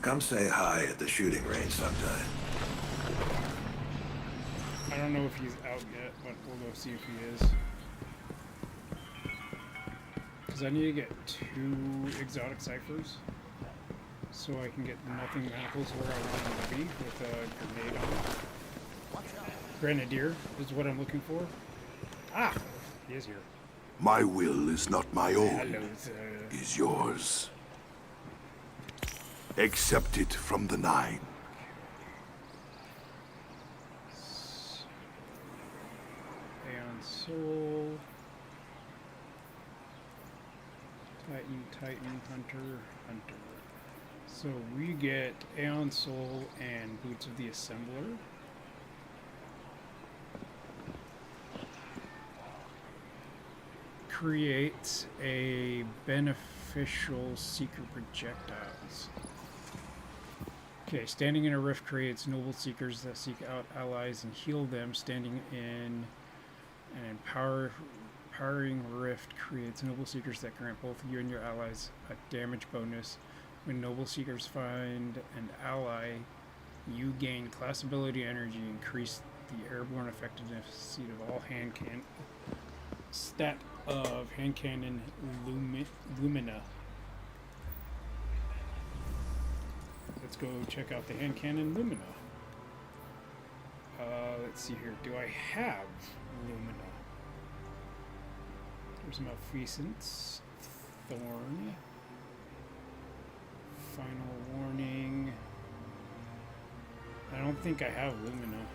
Come say hi at the shooting range sometime. I don't know if he's out yet, but we'll go see if he is. Because I need to get 2 exotic ciphers, so I can get the nothing manacles where I want them to be with a grenade on it. Grenadier is what I'm looking for. Ah! He is here. My will is not my own, Hello, sir. is yours. Accept it from the 9. Aeon Soul. Titan, Hunter. So we get Aeon Soul and Boots of the Assembler. Creates a beneficial seeker projectiles. Okay, standing in a rift creates noble seekers that seek out allies and heal them. Standing in an empowering rift creates noble seekers that grant both you and your allies a damage bonus. When noble seekers find an ally, you gain class ability energy, increase the airborne effectiveness of all hand can stat of hand cannon Lumina. Let's go check out the hand cannon Lumina. Let's see here. Do I have Lumina? There's Malfeasance, Thorn, Final Warning. I don't think I have Lumina.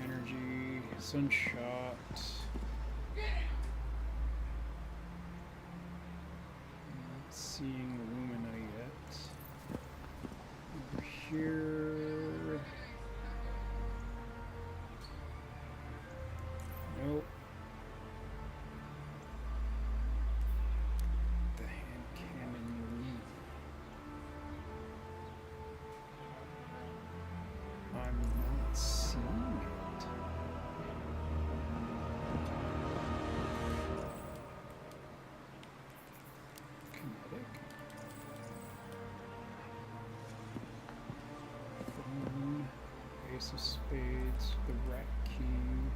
Energy, Sunshot. Not seeing Lumina yet. Over here. Nope. The hand cannon. I'm not seeing it. Kinetic. Thorn. Ace of Spades. The Rat King.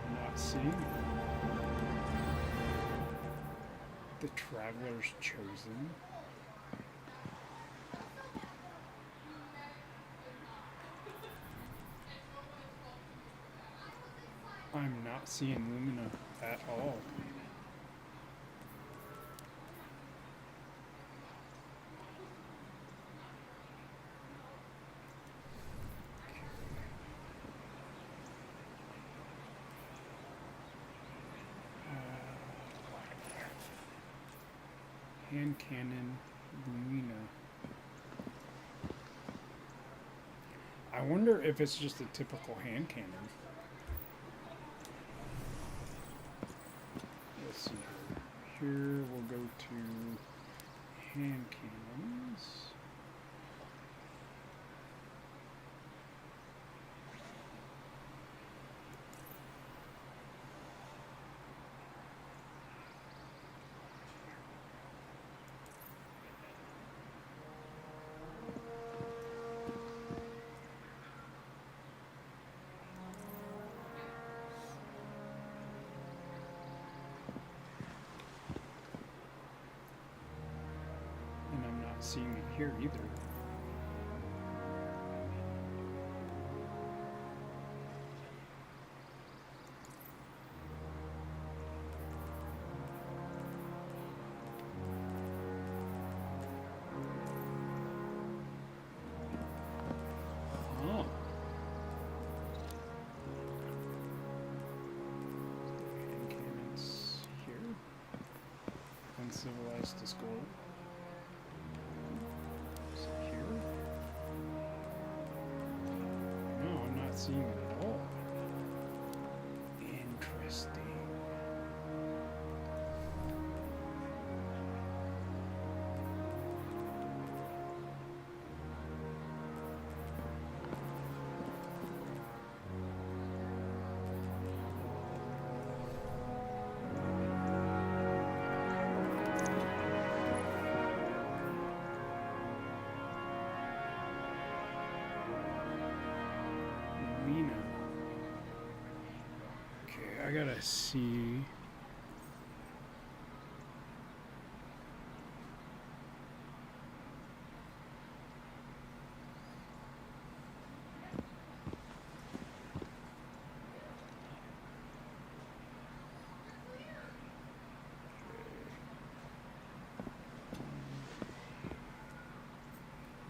I'm not seeing it. The Traveler's Chosen. I'm not seeing Lumina at all. Hand cannon Lumina. I wonder if it's just a typical hand cannon. Let's see here. Here we'll go to hand cannons. And I'm not seeing it here either. Oh. Hand cannons here. Uncivilized Discord. Here. No, I'm not seeing it at all. Interesting. Lumina. Okay, I gotta see.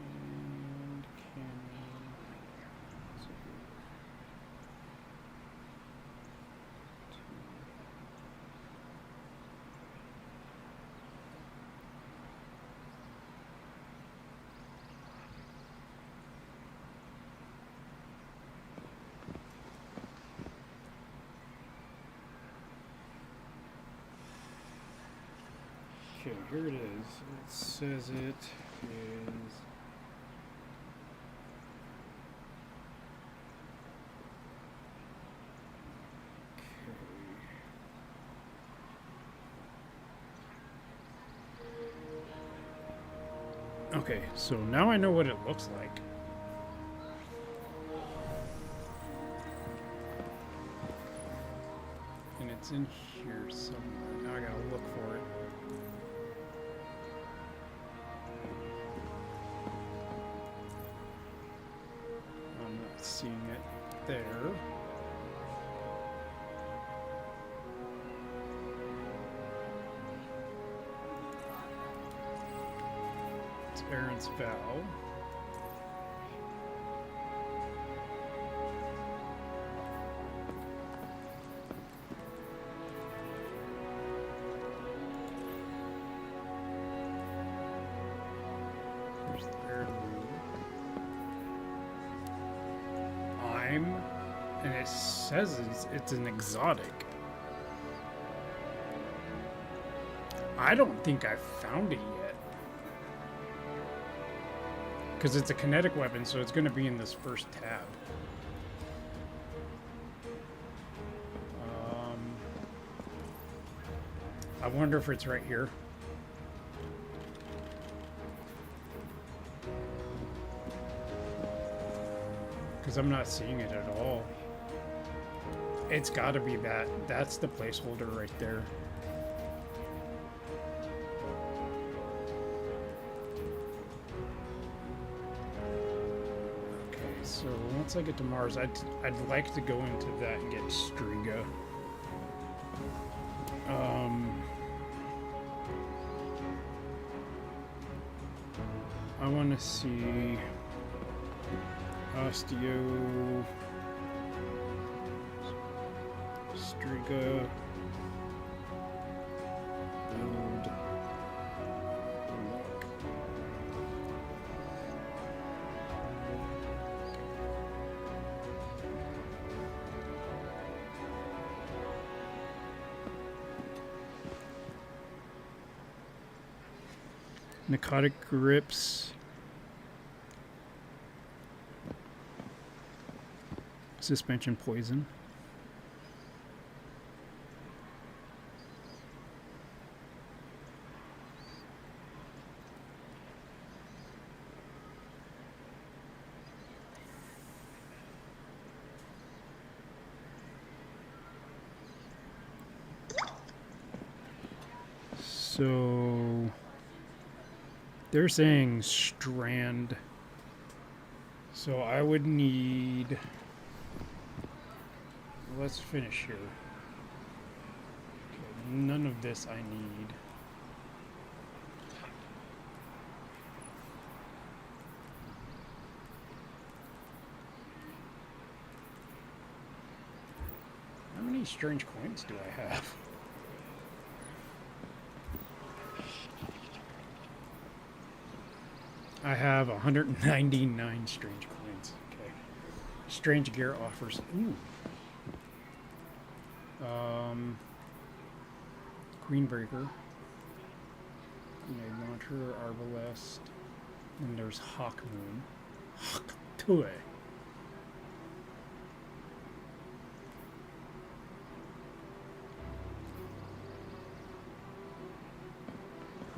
And cannon. So okay, here it is. It says it is. Okay. Okay, so now I know what it looks like. And it's in here somewhere. Now I gotta look for it. I'm not seeing it there. It's Aaron's vow. There's the heirloom. And it says it's an exotic. I don't think I've found it yet. Because it's a kinetic weapon, so it's going to be in this first tab. I wonder if it's right here. Because I'm not seeing it at all. It's got to be that. That's the placeholder right there. Okay, so once I get to Mars, I'd like to go into that and get Striga. I want to see Osteo, Striga, build, look. Narcotic grips. Suspension poison. So they're saying strand. So I would need. Let's finish here. Okay, none of this I need. How many strange coins do I have? I have 199 strange coins. Okay. Strange gear offers. Ooh. Queenbreaker, Grenade Launcher, Arbalest, and there's Hawk Moon. Hawk Tue.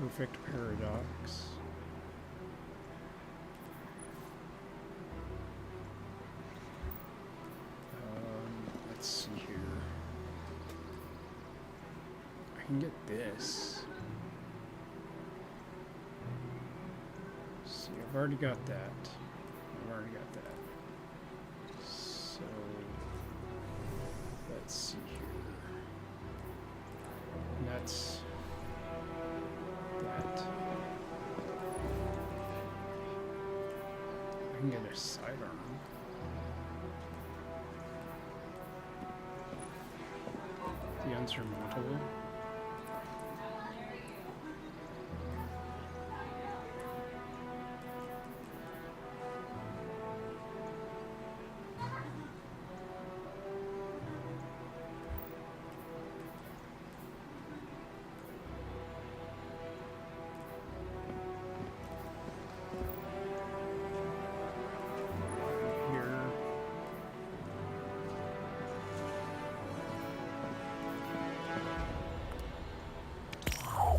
Perfect Paradox. Let's see here. I can get this. See, I've already got that. I've already got that. So, let's see here. And that's that. I can get a sidearm. The Unsurmountable.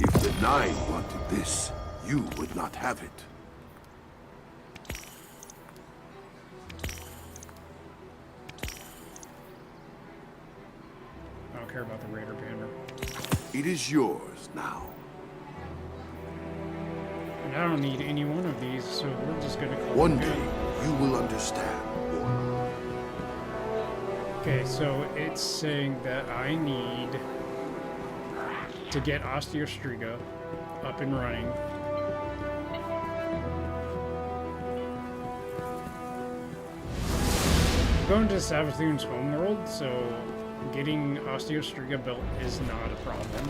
If the Nine wanted this, you would not have it. care about the Raider banner. It is yours now. And I don't need any one of these, so we're just gonna call One it day, good. you will understand, Warlock. Okay, so it's saying that I need to get Osteostriga up and running. I'm going to Savathun's homeworld, so getting Osteostriga built is not a problem.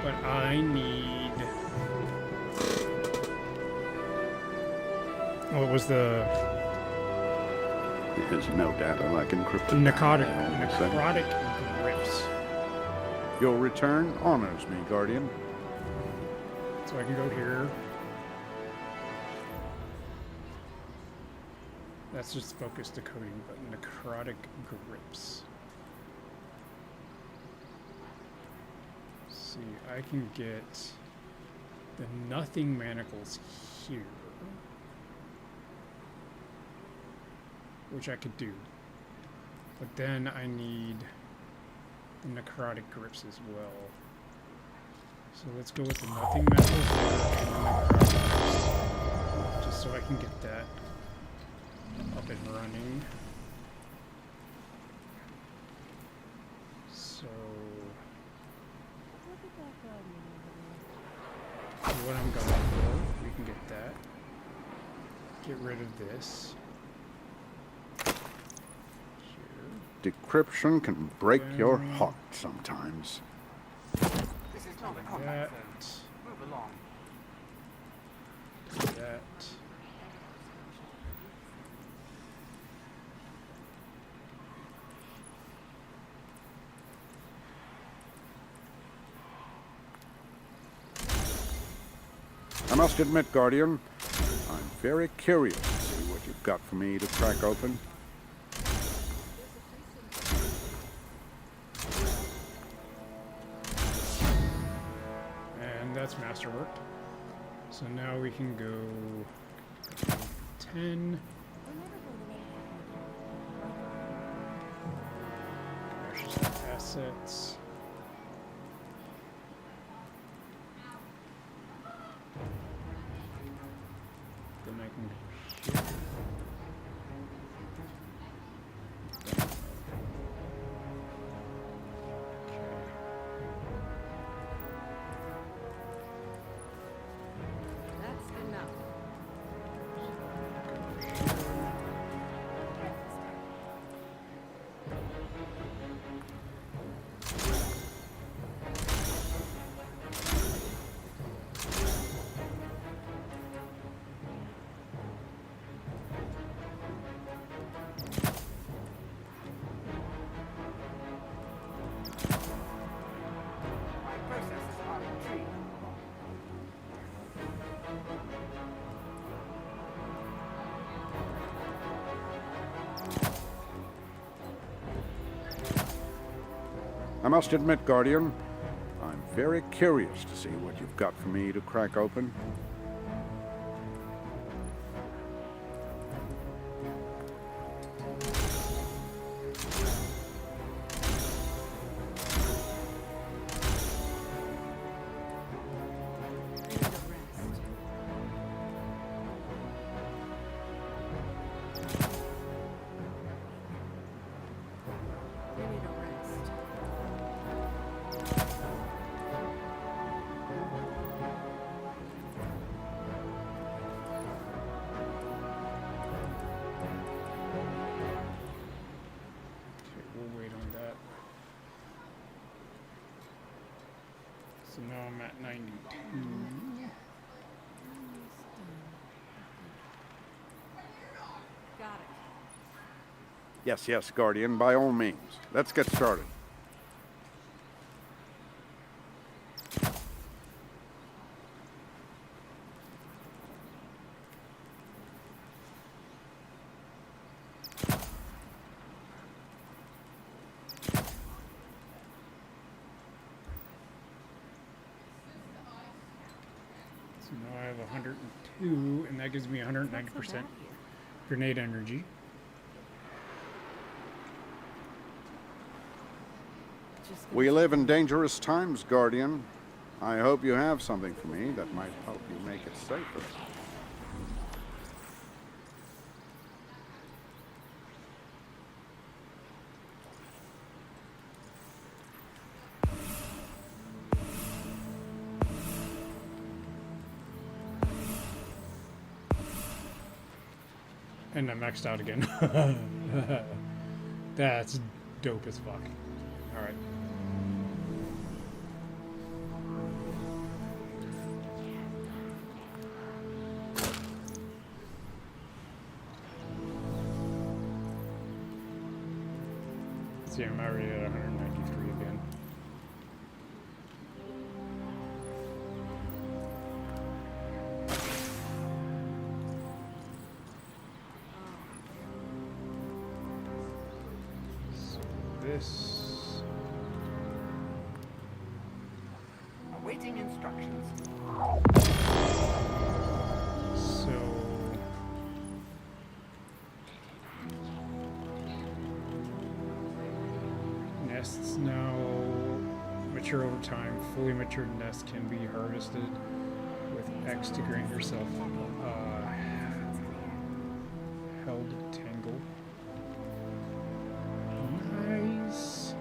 But I need... What was the... There's no data like encrypted. necrotic grips. Your return honors me, Guardian. So I can go here. That's just focus decoding, but necrotic grips. Let's see, I can get the nothing manacles here, which I could do. But then I need the necrotic grips as well. So let's go with the nothing manacles there and the necrotic grips, just so I can get that up and running. So what I'm going for, we can get that. Get rid of this. Here. Decryption can break your heart sometimes. This is not a combat That. zone. Move along. That. I must admit, Guardian, I'm very curious to see what you've got for me to crack open. And that's masterwork. So now we can go 10. Purchase assets. Then I can go here. That's enough. My processes are intrigued. I must admit, Guardian, I'm very curious to see what you've got for me to crack open. Okay, we'll wait on that. So now I'm at 92. Got it. Yes, yes, Guardian, by all means. Let's get started. So now I have 102, and that gives me 190% grenade energy. We live in dangerous times, Guardian. I hope you have something for me that might help you make it safer. And I'm maxed out again. That's dope as fuck. Alright. See, I'm already at 193 again. This. Awaiting instructions. So. Nests now mature over time. Fully matured nests can be harvested with X to grant yourself held tangle. Nice.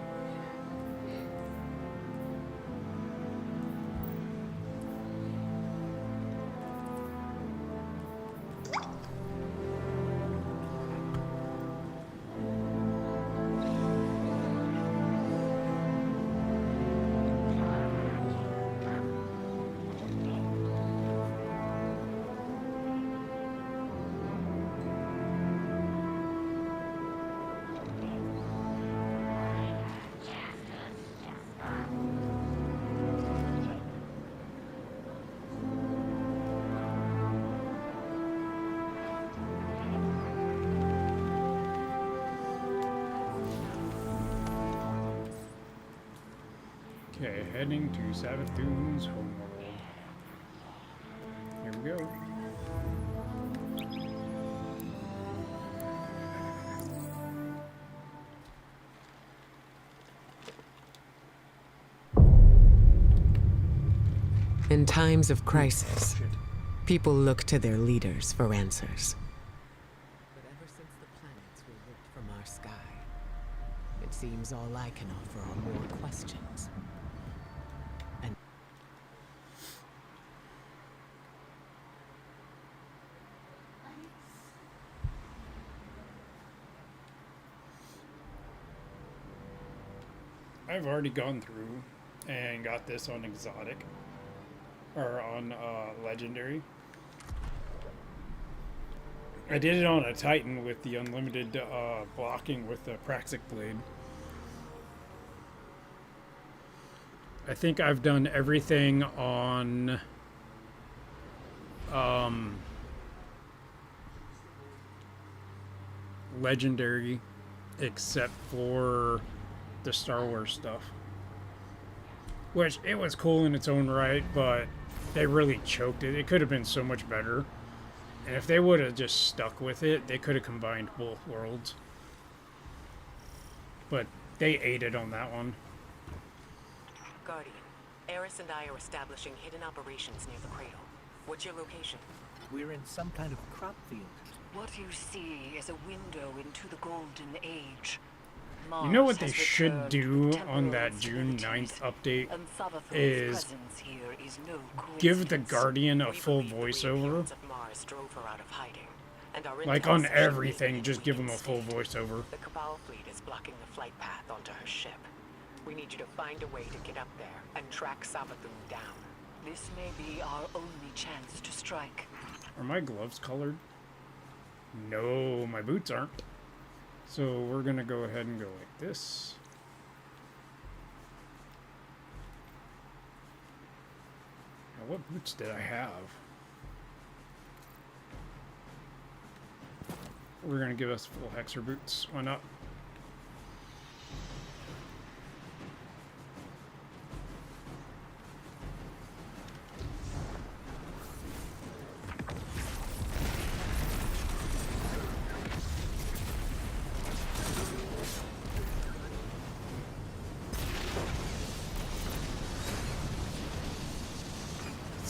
Okay, heading to Savathun's homeworld. Here we go. In times of crisis, people look to their leaders for answers. But ever since the planets were ripped from our sky, it seems all I can offer are more questions. And I've already gone through and got this on exotic. Or on legendary. I did it on a Titan with the unlimited blocking with the Praxic blade. I think I've done everything on legendary except for the Star Wars stuff. Which, it was cool in its own right, but they really choked it. It could have been so much better. And if they would have just stuck with it, they could have combined both worlds. But they ate it on that one. Guardian, Eris and I are establishing hidden operations near the cradle. What's your location? We're in some kind of crop field. What you see is a window into the Golden Age. You know what they should do on that June 9th update is give the Guardian a full voiceover. Like on everything, just give him a full voiceover. The Cabal fleet is blocking the flight path onto her ship. We need you to find a way to get up there and track Savathun down. This may be our only chance to strike. Are my gloves colored? No, my boots aren't. So we're gonna go ahead and go like this. Now, what boots did I have? We're gonna give us full Hexer boots. Why not?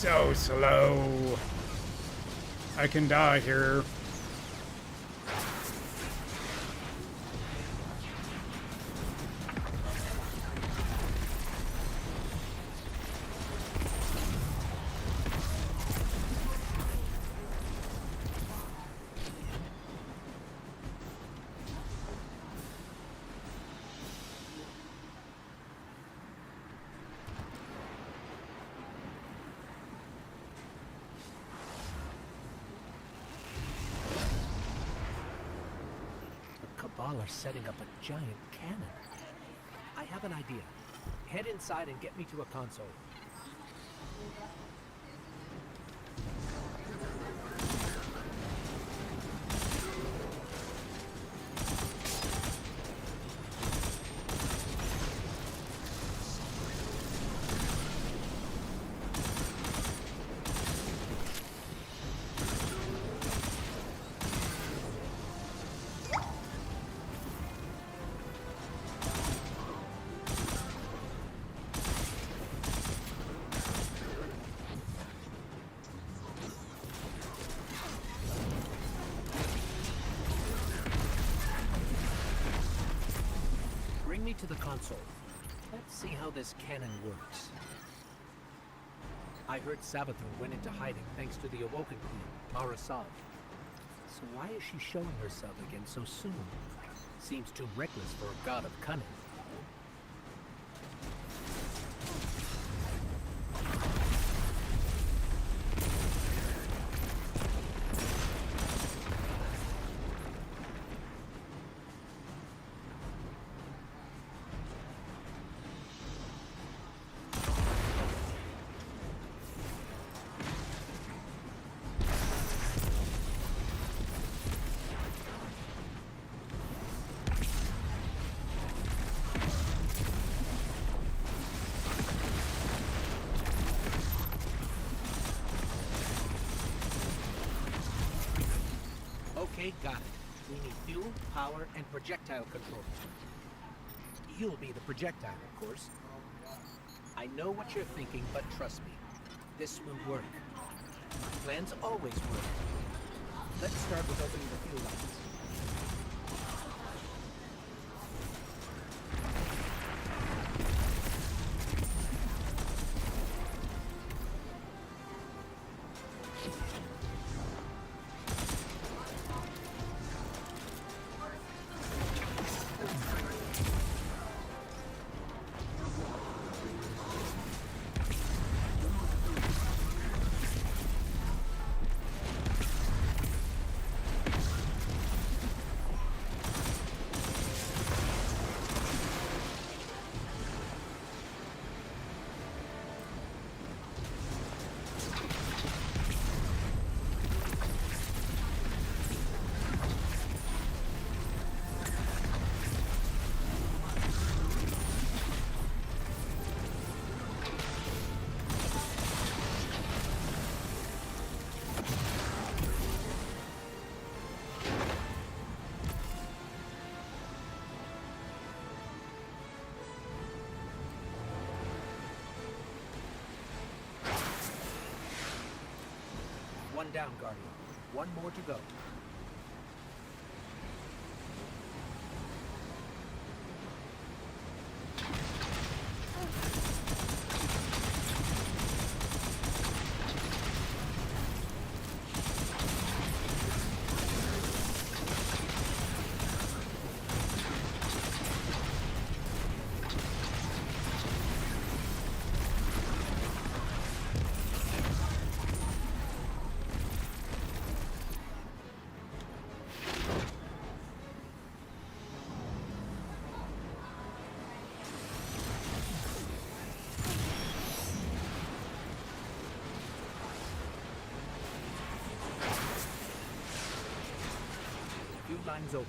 So slow. I can die here. Cabal are setting up a giant cannon. I have an idea. Head inside and get me to a console. Bring me to the console. Let's see how this cannon works. I heard Sabathur went into hiding thanks to the Awoken Queen, Marasav. So why is she showing herself again so soon? Seems too reckless for a god of cunning. Okay, got it. We need fuel, power, and projectile control. You'll be the projectile, of course. I know what you're thinking, but trust me. This will work. Plans always work. Let's start with opening the fuel lines. One down, Guardian. One more to go. Lines open.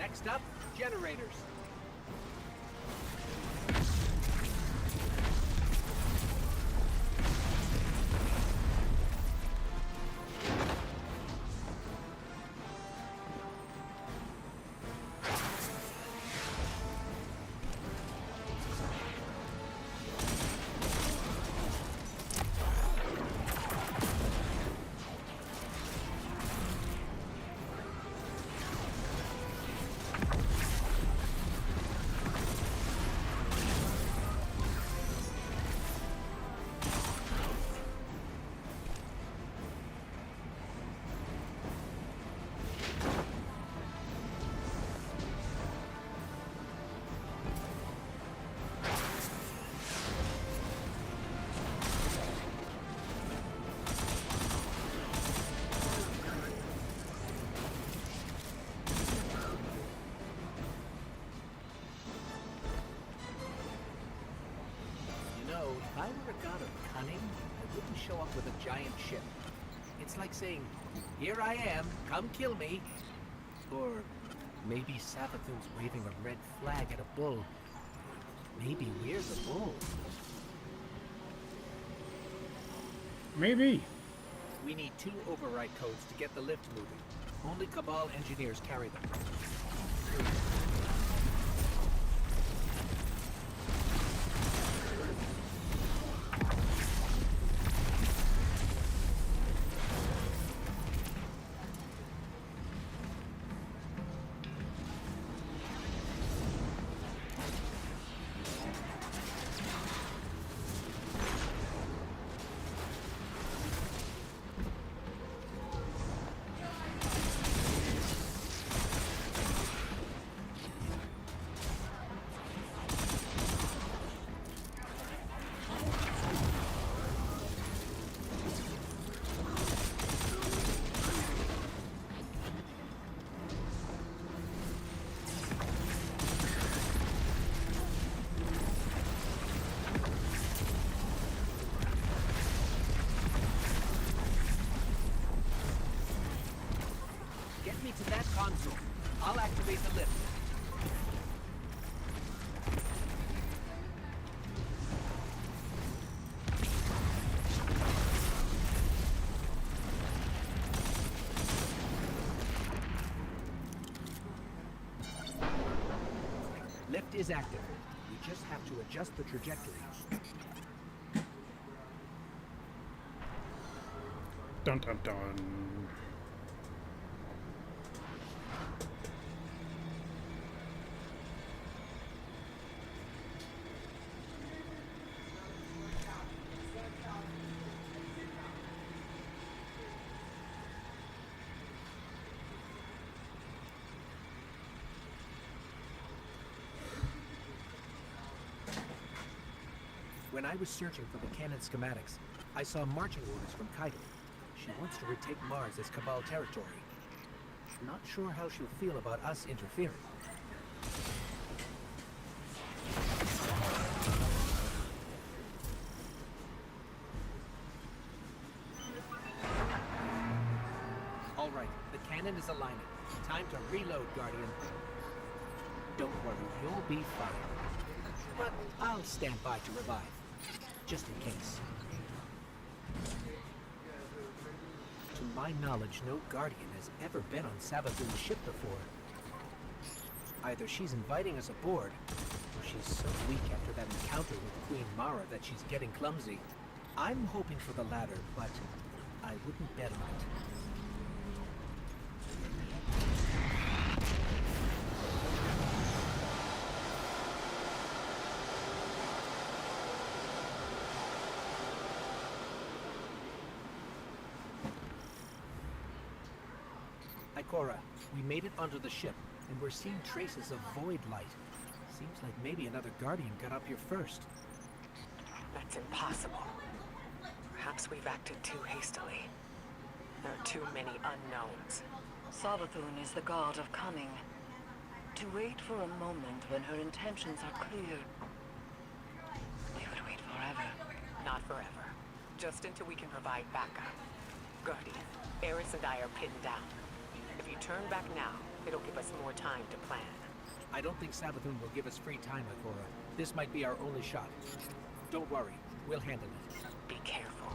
Next up, generators. If I were a god of cunning, I wouldn't show up with a giant ship. It's like saying, here I am, come kill me. Or maybe Savathun's waving a red flag at a bull. Maybe we're the bull. Maybe. We need 2 override codes to get the lift moving. Only Cabal engineers carry them. Get me to that console. I'll activate the lift. Lift is active. We just have to adjust the trajectory. Dun dun dun. When I was searching for the cannon schematics, I saw marching orders from Kaito. She wants to retake Mars as Cabal territory. Not sure how she'll feel about us interfering. All right, the cannon is aligning. Time to reload, Guardian. Don't worry, you'll be fine. But I'll stand by to revive, just in case. To my knowledge, no Guardian has ever been on Savathun's ship before. Either she's inviting us aboard, or she's so weak after that encounter with Queen Mara that she's getting clumsy. I'm hoping for the latter, but I wouldn't bet on it. Ikora, we made it onto the ship, and we're seeing traces of void light. Seems like maybe another Guardian got up here first. That's impossible. Perhaps we've acted too hastily. There are too many unknowns. Savathun is the god of cunning. To wait for a moment when her intentions are clear. We would wait forever. Not forever. Just until we can provide backup. Guardian, Eris and I are pinned down. If you turn back now, It'll give us more time to plan. I don't think Savathun will give us free time, Ikora. This might be our only shot. Don't worry, we'll handle it. Be careful.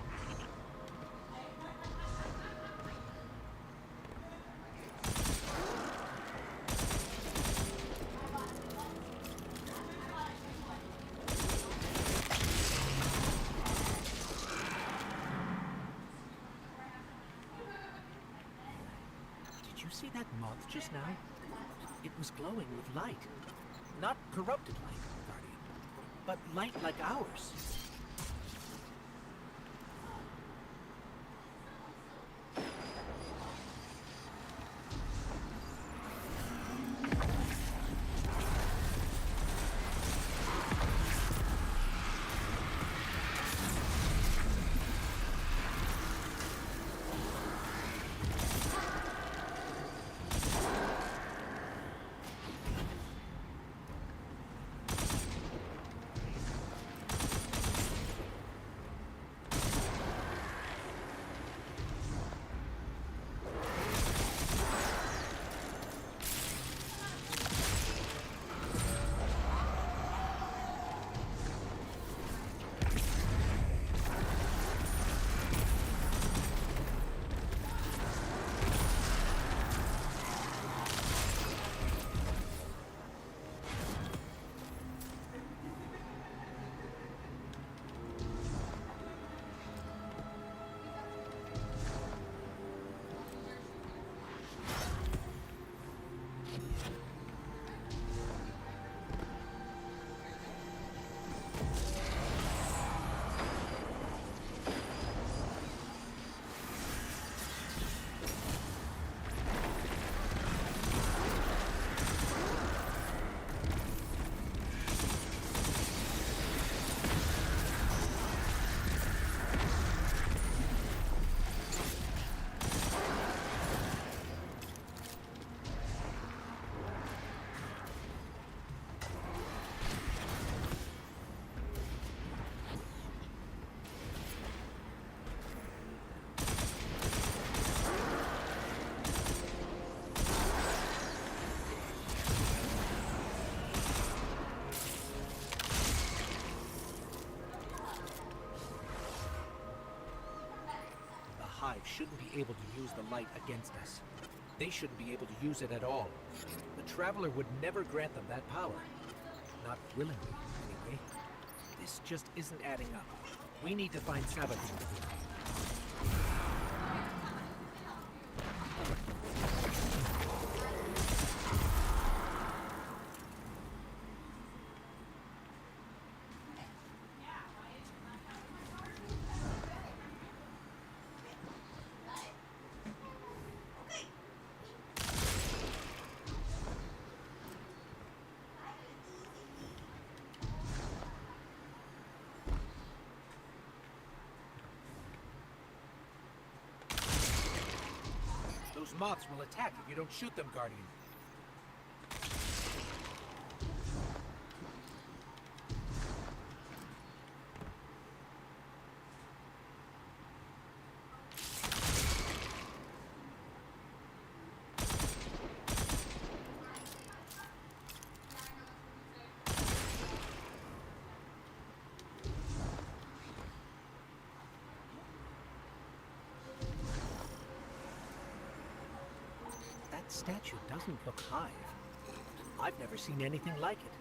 Did you see that moth just now? It was glowing with light. Not corrupted light, Guardian, but light like ours. Hive shouldn't be able to use the light against us. They shouldn't be able to use it at all. The Traveler would never grant them that power. Not willingly, anyway. This just isn't adding up. We need to find Savathun. Those moths will attack if you don't shoot them, Guardian. That statue doesn't look Hive. I've never seen anything like it.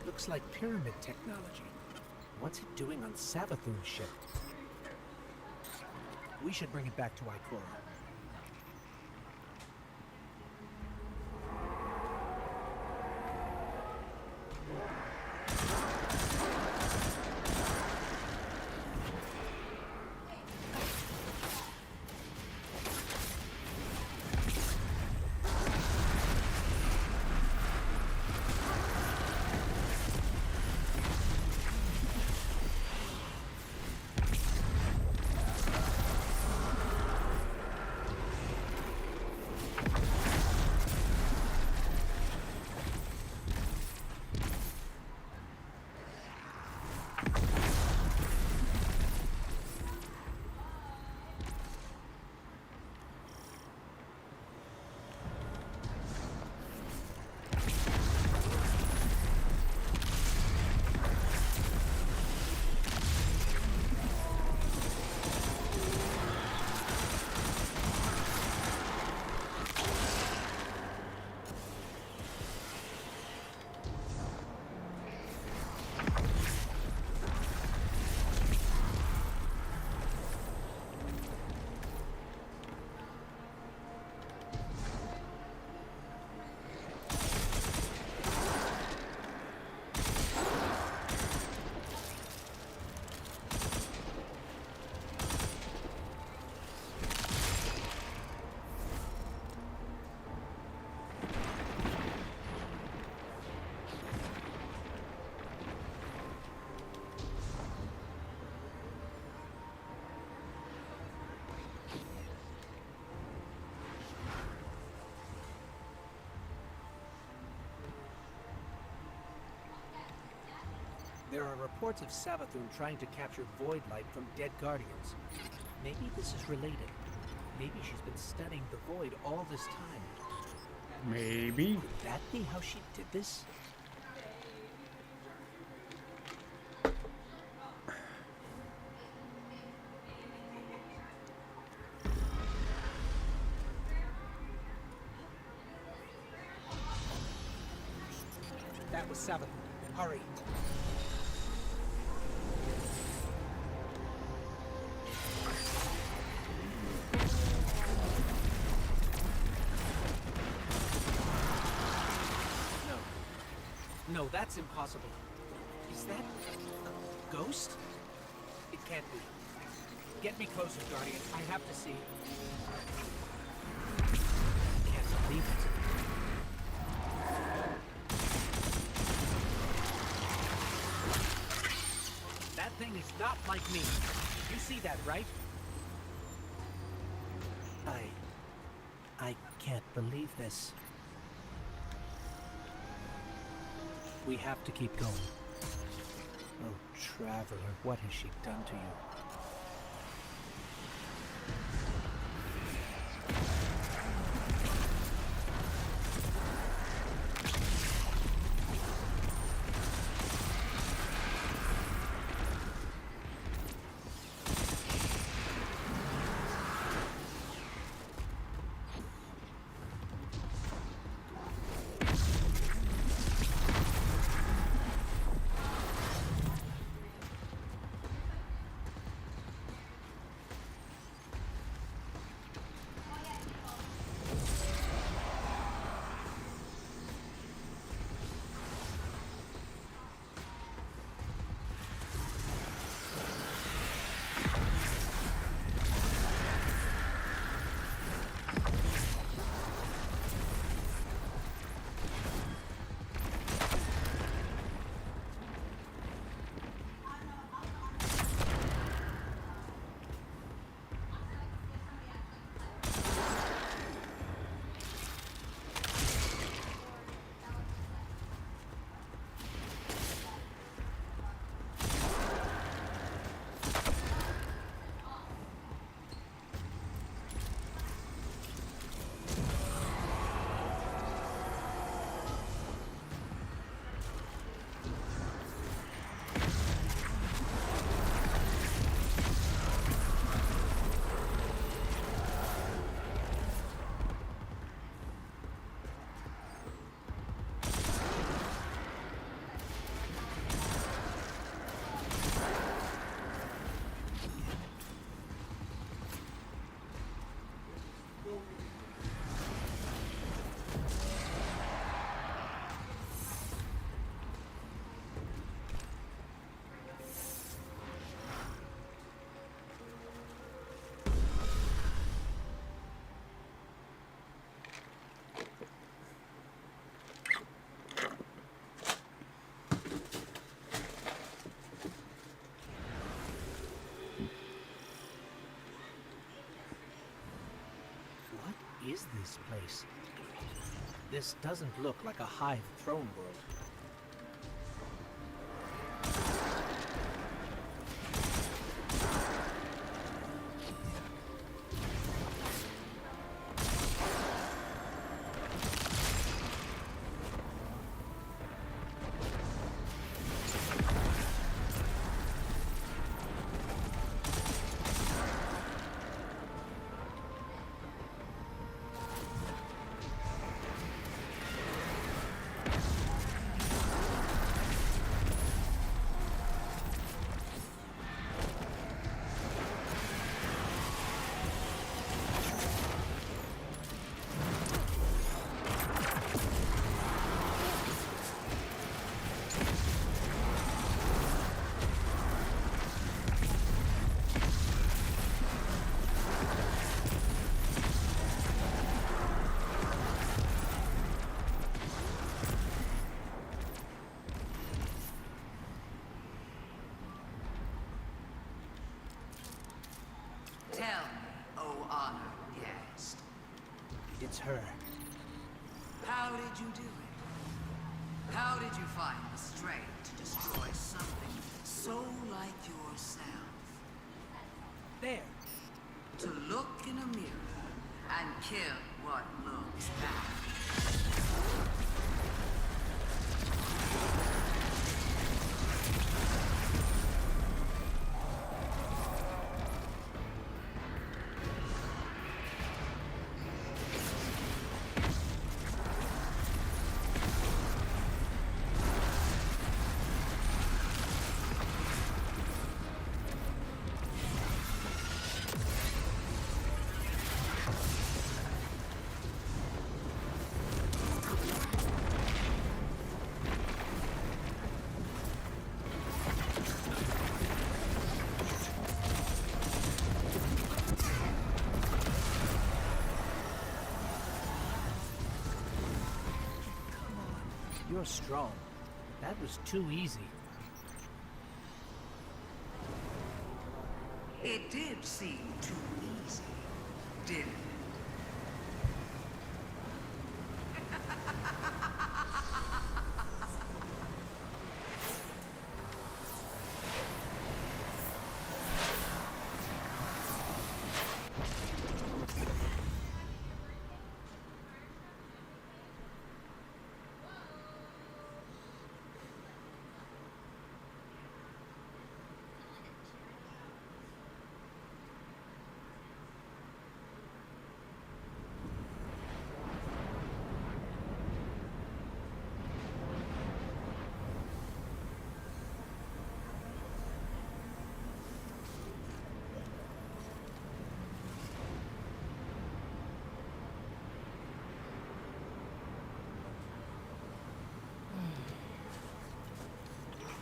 Looks like pyramid technology. What's it doing on Savathun's ship? We should bring it back to Ikora. There are reports of Savathun trying to capture Void Light from dead Guardians. Maybe this is related. Maybe she's been studying the Void all this time. Maybe. Could that be how she did this? That was Savathun. Hurry. No, that's impossible. Is that a ghost? It can't be. Get me closer, Guardian. I have to see. I can't believe it. That thing is not like me. You see that, right? I can't believe this. We have to keep going. Oh, Traveler, what has she done to you? Is this place? This doesn't look like a hive throne world. Tell me, O honored guest. It's her. How did you do it? How did you find the strength to destroy something so like yourself? There. To look in a mirror and kill what looks bad. You're strong. That was too easy. It did seem too easy, didn't it?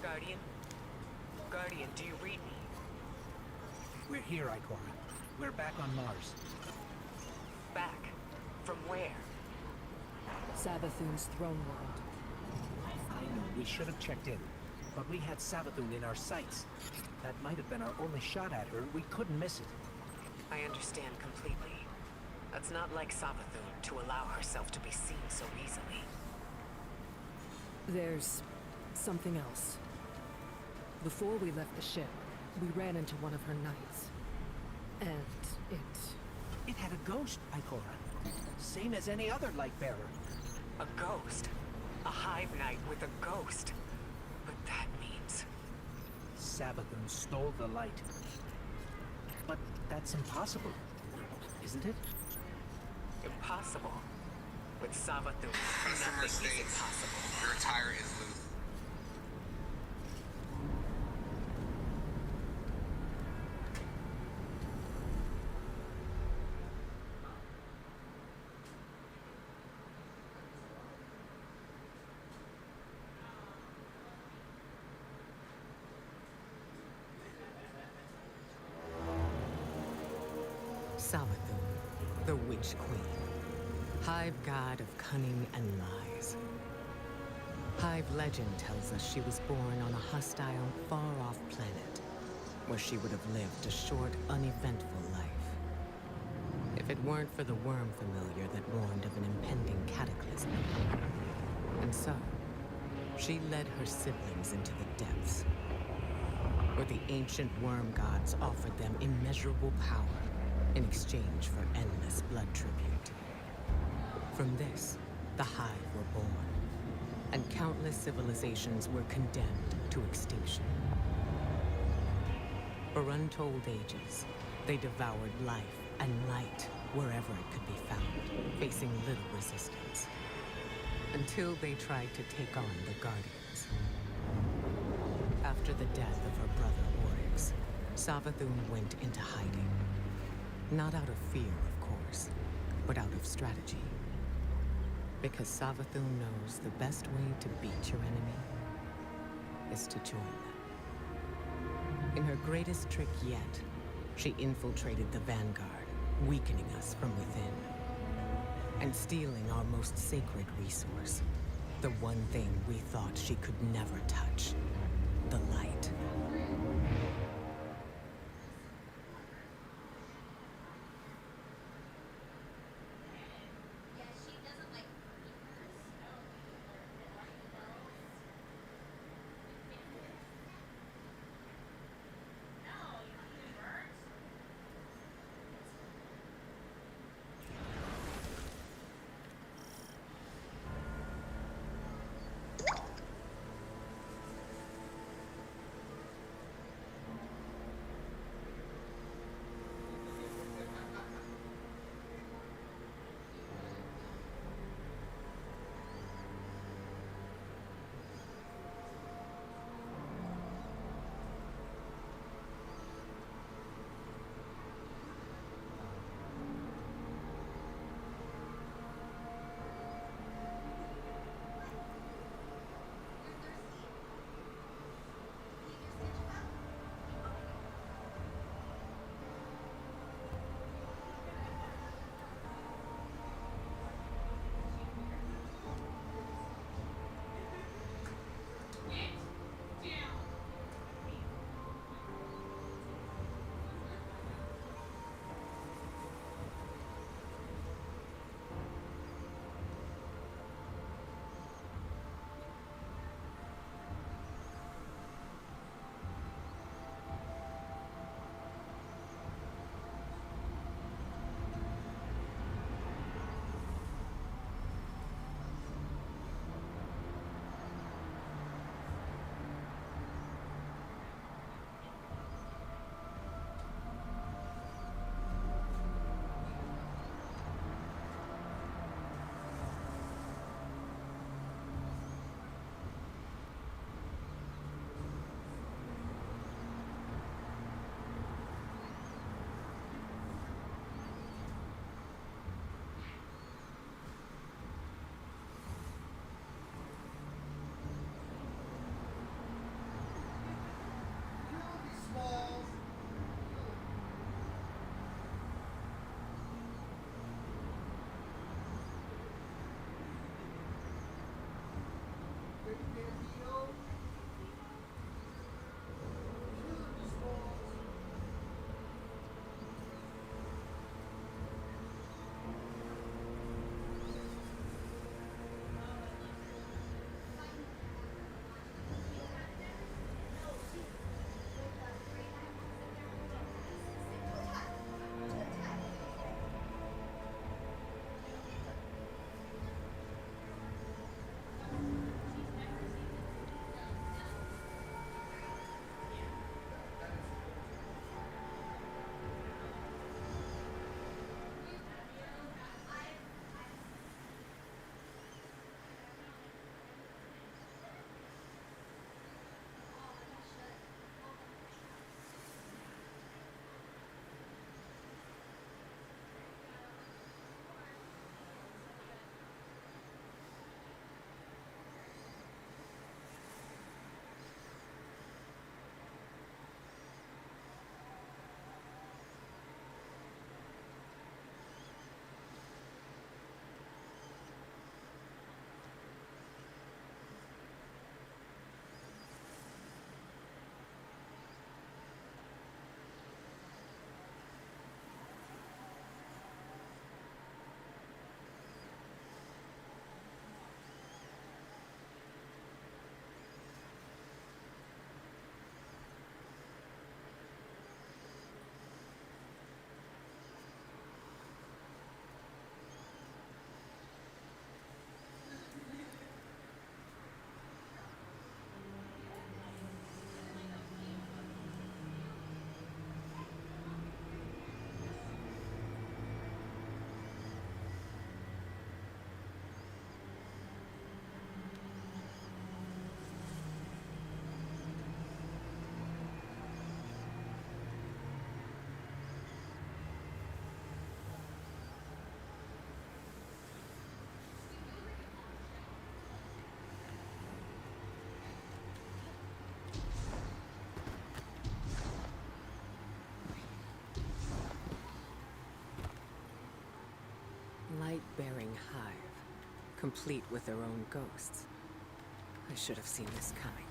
Guardian? Guardian, do you read me? We're here, Ikora. We're back on Mars. Back? From where? Savathun's throne world. I know we should have checked in, but we had Savathun in our sights. That might have been our only shot at her. We couldn't miss it. I understand completely. That's not like Savathun to allow herself to be seen so easily. There's something else. Before we left the ship, we ran into one of her knights. And It had a ghost, Ikora. Same as any other light bearer. A ghost? A hive knight with a ghost? But that means... Savathun stole the light. But that's impossible, isn't it? Impossible? With Savathun, Customer nothing is states impossible. your tire is loose. Savathun, the Witch Queen. Hive god of cunning and lies. Hive legend tells us she was born on a hostile, far-off planet, where she would have lived a short, uneventful life. If it weren't for the worm familiar that warned of an impending cataclysm. And so, she led her siblings into the depths, where the ancient worm gods offered them immeasurable power in exchange for endless blood tribute. From this, the Hive were born, and countless civilizations were condemned to extinction. For untold ages, they devoured life and light wherever it could be found, facing little resistance. Until they tried to take on the Guardians. After the death of her brother Oryx, Savathun went into hiding. Not out of fear, of course, but out of strategy. Because Savathun knows the best way to beat your enemy is to join them. In her greatest trick yet, she infiltrated the Vanguard, weakening us from within. And stealing our most sacred resource. The one thing we thought she could never touch. The light. complete with their own ghosts. I should have seen this coming.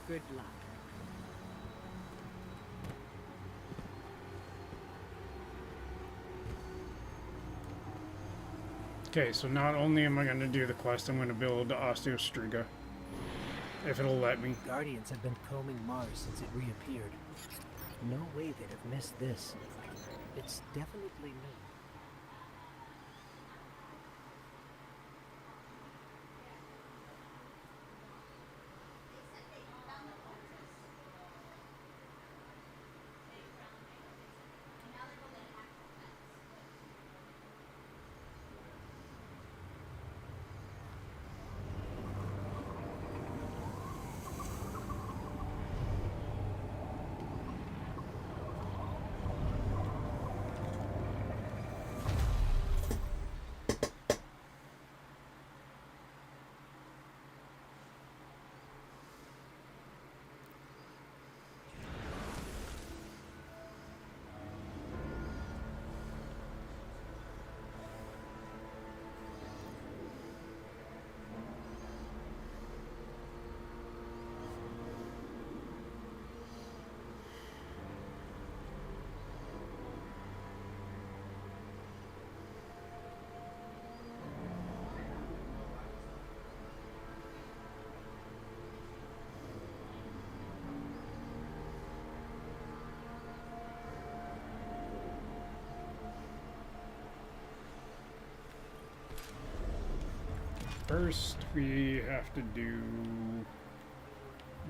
Good luck. Okay, so not only am I going to do the quest, I'm going to build Osteostriga. If it'll let me. Guardians have been combing Mars since it reappeared. No way they'd have missed this. It's definitely new. First, we have to do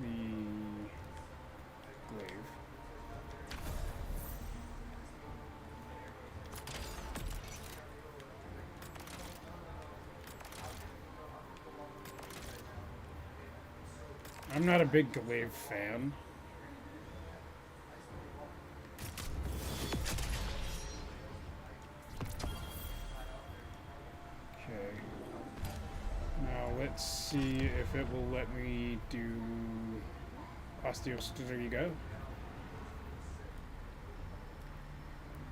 the glaive. I'm not a big glaive fan. Let's see if it will let me do Osteostriga.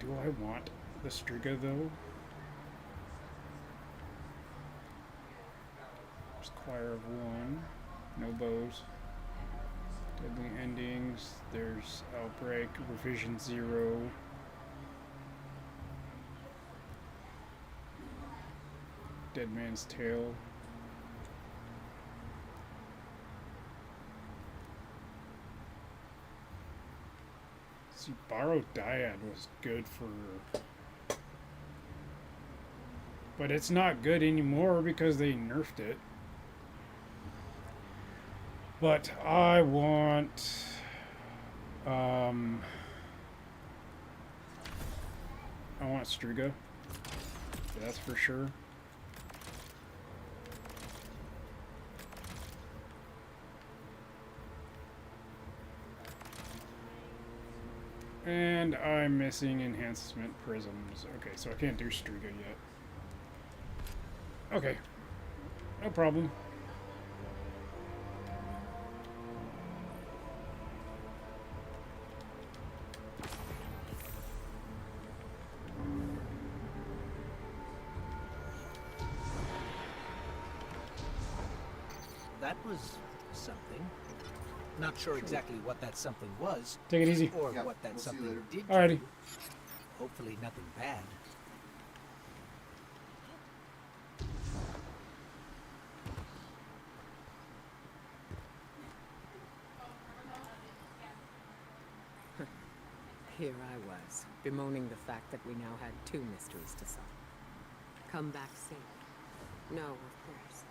Do I want the Striga though? There's Choir of One, no bows. Deadly Endings, there's Outbreak, Revision 0. Dead Man's Tale. See, Borrowed Dyad was good for... But it's not good anymore because they nerfed it. But I want... I want Striga. That's for sure. And I'm missing enhancement prisms. Okay, so I can't do Striga yet. Okay. No problem. That was something. Not sure exactly what that something was. Take it easy. Or what that something did. Alrighty. Hopefully nothing bad. Here I was, bemoaning the fact that we now had 2 mysteries to solve. Come back safe. No, of course.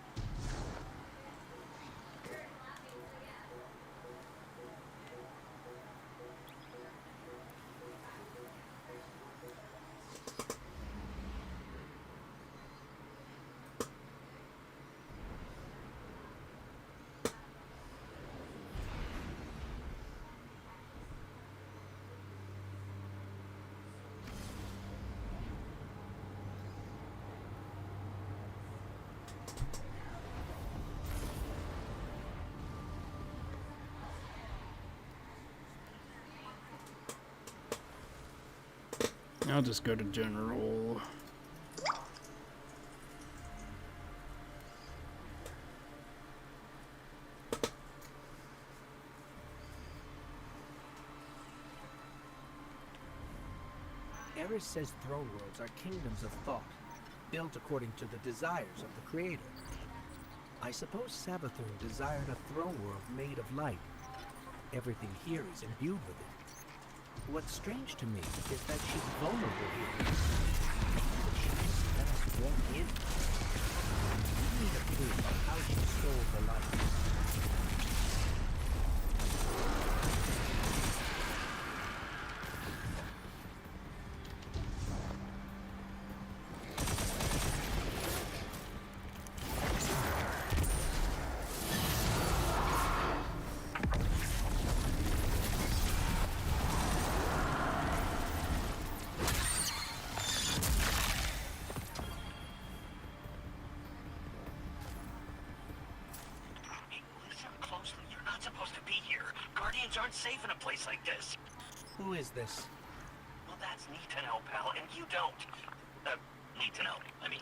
I'll just go to general. Eris says throne worlds are kingdoms of thought, built according to the desires of the Creator. I suppose Savathun desired a throne world made of light. Everything here is imbued with it. What's strange to me is that she's vulnerable here. But she just let us walk in. We need a clue of how she stole the light. Aren't safe in a place like this. Who is this? Well, that's neat to know, pal, and you don't. Need to know. I mean,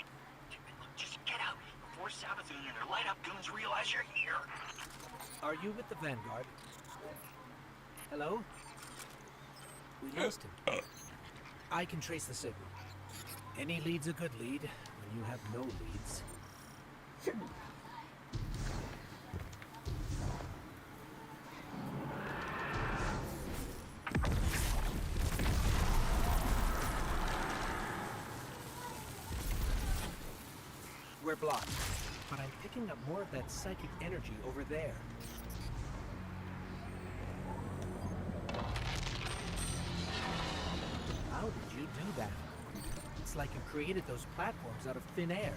just get out before Savathun and her light-up goons realize you're here. Are you with the Vanguard? Hello? We lost him. I can trace the signal. Any lead's a good lead when you have no leads. We're blocked, but I'm picking up more of that psychic energy over there. How did you do that? It's like you created those platforms out of thin air.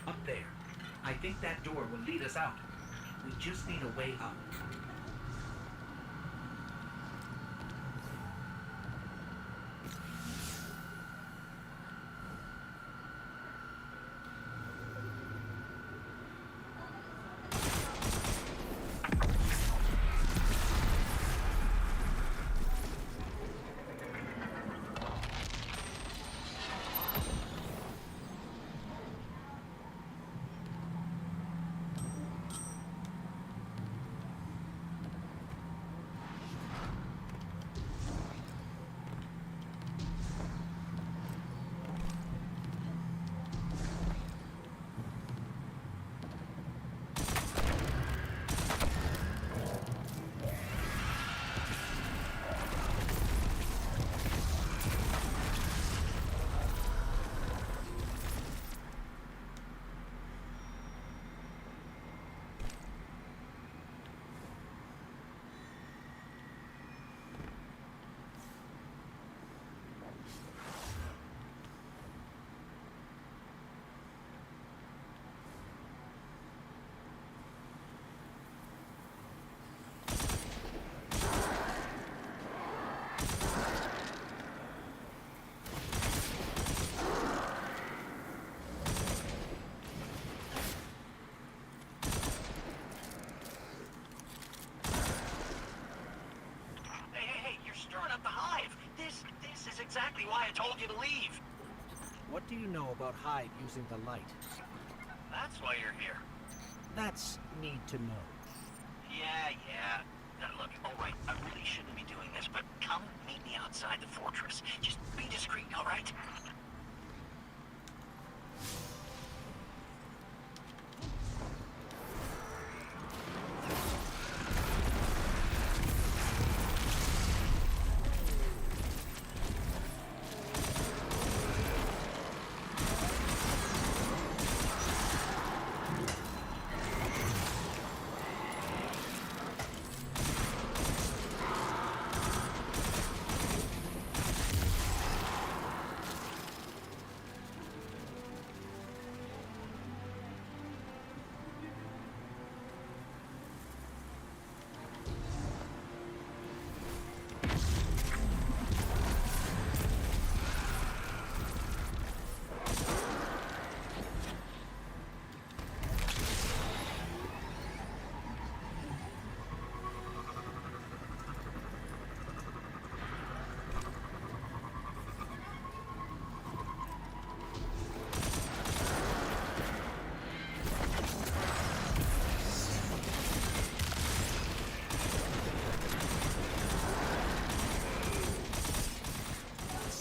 Up there. I think that door will lead us out. We just need a way up. Exactly why I told you to leave. What do you know about Hyde using the light? That's why you're here. That's need to know. Yeah. Now look, all right, I really shouldn't be doing this, but come meet me outside the fortress. Just be discreet, all right?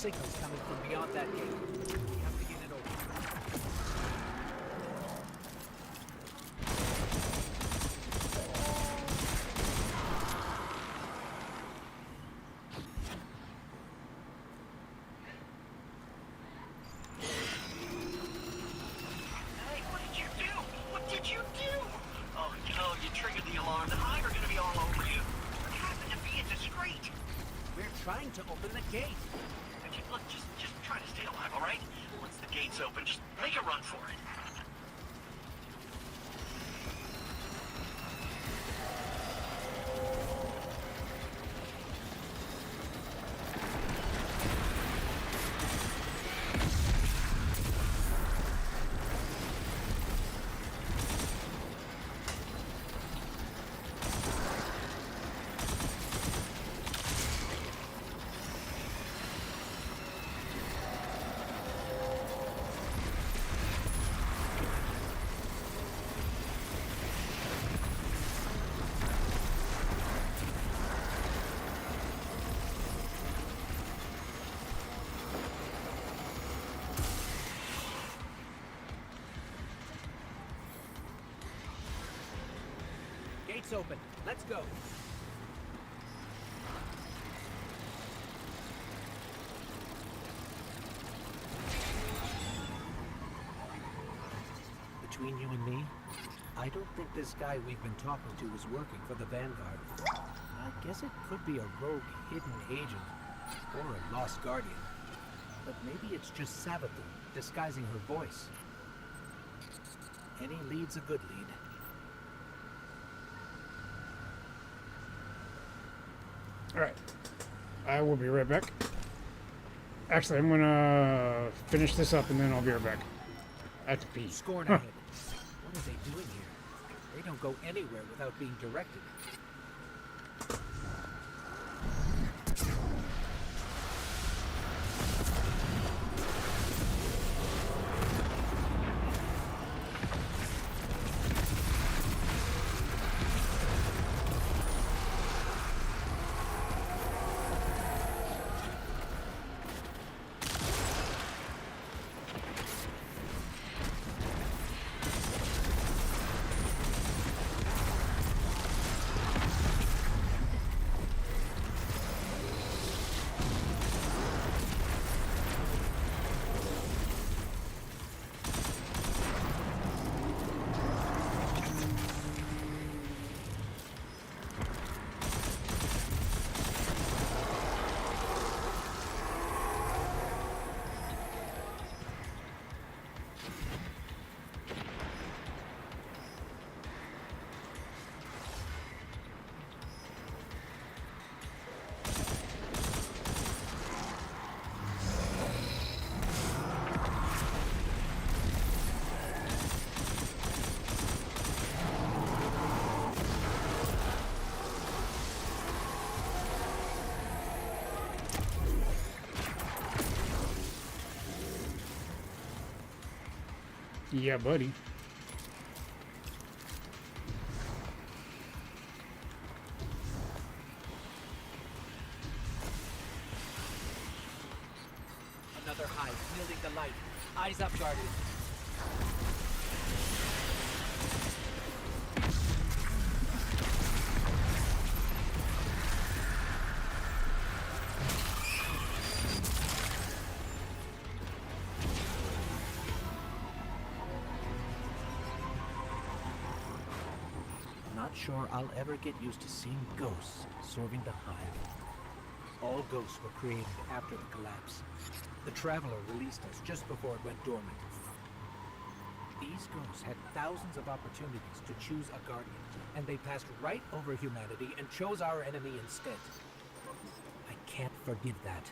signals coming from beyond that gate. We have to get it open. Hey, what did you do? What did you do? Oh no, you triggered the alarm. The Hive are gonna be all over you. What happened to being discreet? We're trying to open the gate. Okay, look, just try to stay alive, all right? Once the gate's open, just make a run for it. Gate's open. Let's go. Between you and me, I don't think this guy we've been talking to is working for the Vanguard. I guess it could be a rogue hidden agent, or a lost guardian. But maybe it's just Sabathun disguising her voice. Any lead's a good lead. Alright. I will be right back. Actually, I'm gonna finish this up and then I'll be right back. I have to pee. Scorn ahead. What are they doing here? They don't go anywhere without being directed. Yeah, buddy. Another hive, wielding the light. Eyes up, Guardian. Not sure I'll ever get used to seeing ghosts serving the hive. All ghosts were created after the collapse. The Traveler released us just before it went dormant. These ghosts had thousands of opportunities to choose a guardian, and they passed right over humanity and chose our enemy instead. I can't forgive that.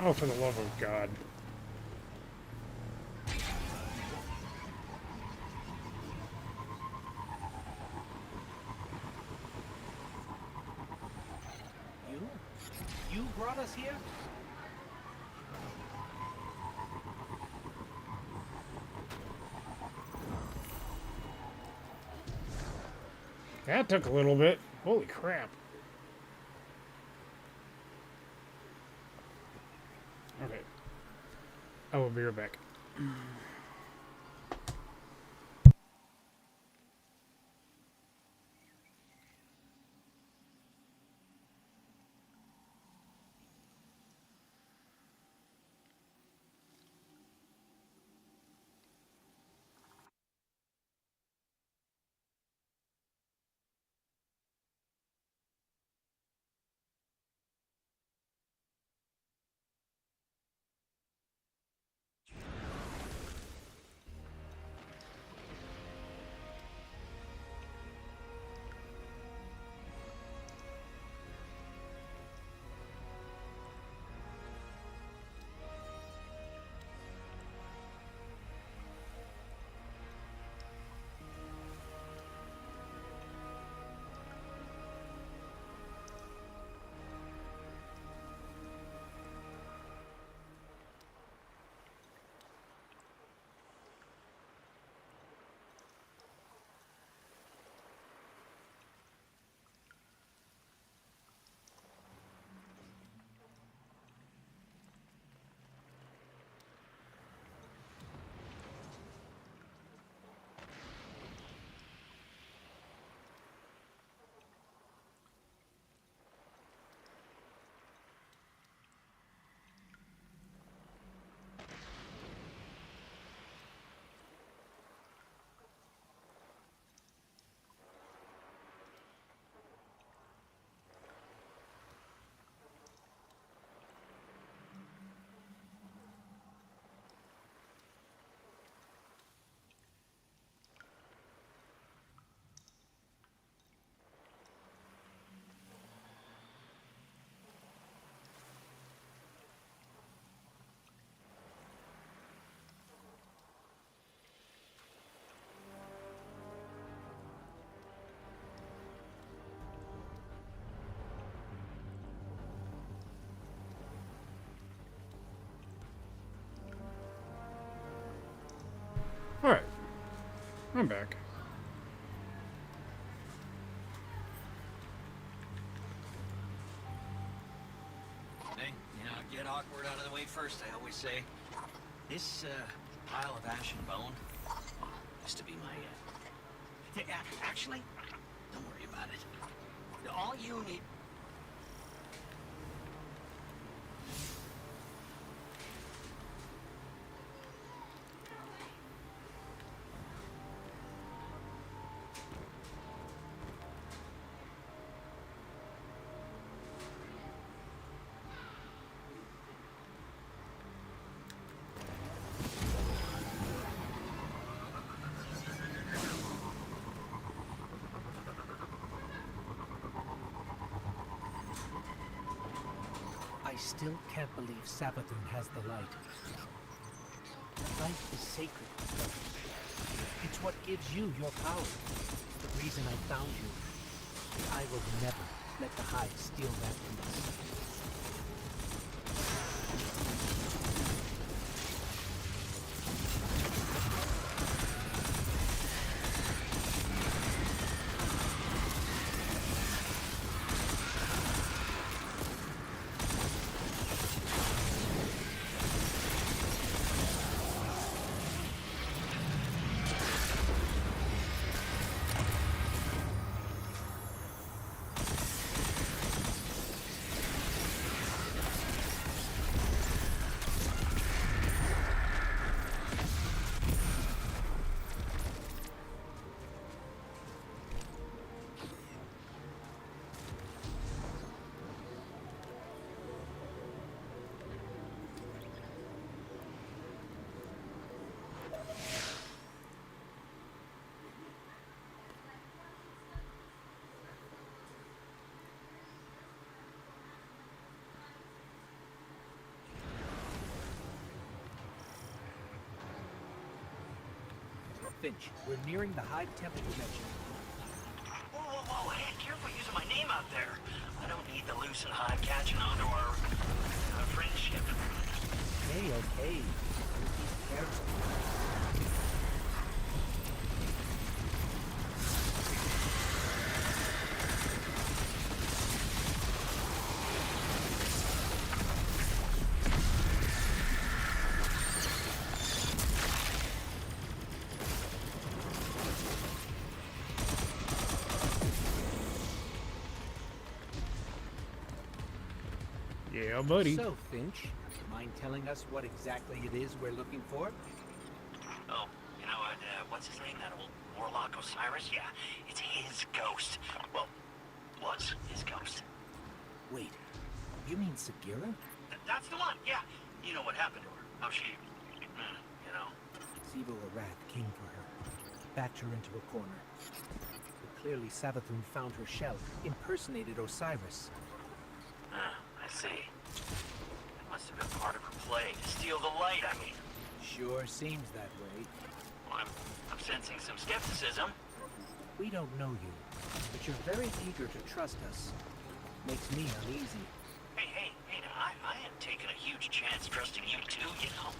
Oh, for the love of God. You brought us here? That took a little bit. Holy crap. Okay. I will be right back. Alright. I'm back. Hey, get awkward out of the way first, I always say. This, pile of ash and bone used to be my, actually, don't worry about it. All you need... I still can't believe Savathun has the light. Light is sacred. It's what gives you your power. It's the reason I found you. I will never let the Hive steal that from us. Finch. We're nearing the Hive Temple you mentioned. Whoa, whoa, whoa, hey, careful using my name out there. I don't need the Lucent Hive catching on to our friendship. Okay, okay. Be careful. Yeah, buddy. So, Finch, mind telling us what exactly it is we're looking for? Oh, you know, what's his name? That old warlock Osiris? Yeah, it's his ghost. Well, was his ghost. Wait, you mean Sagira? That's the one, yeah. You know what happened to her. How she, you know. Sivo Arath came for her, backed her into a corner. But clearly Savathun found her shell, impersonated Osiris. I see. It must have been part of her play to steal the light, I mean. Sure seems that way. Well, I'm sensing some skepticism. We don't know you, but you're very eager to trust us. Makes me uneasy. Hey, now, I ain't taking a huge chance trusting you too, you know.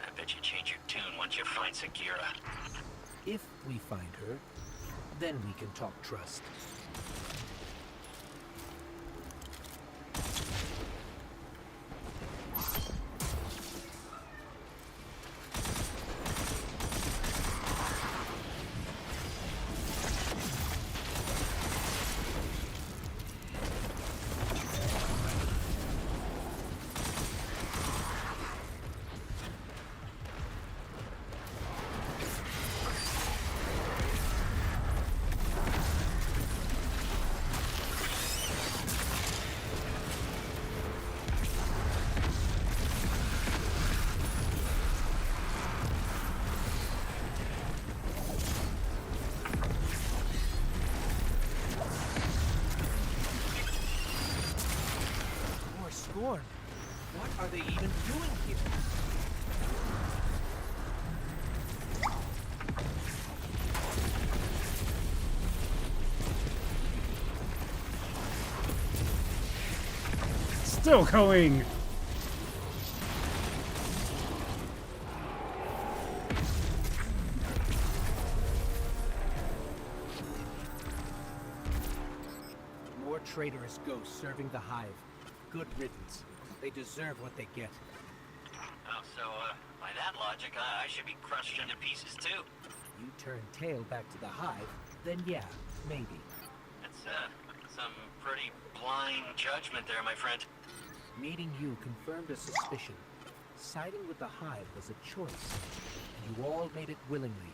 I bet you change your tune once you find Sagira. If we find her, then we can talk trust. Scorn. What are they even doing here? Still going. More traitorous ghosts serving the Hive. Good riddance. They deserve what they get. Oh, so, by that logic, I should be crushed into pieces too. You turn tail back to the Hive, then yeah, maybe. That's, some pretty blind judgment there, my friend. Meeting you confirmed a suspicion. Siding with the Hive was a choice, and you all made it willingly.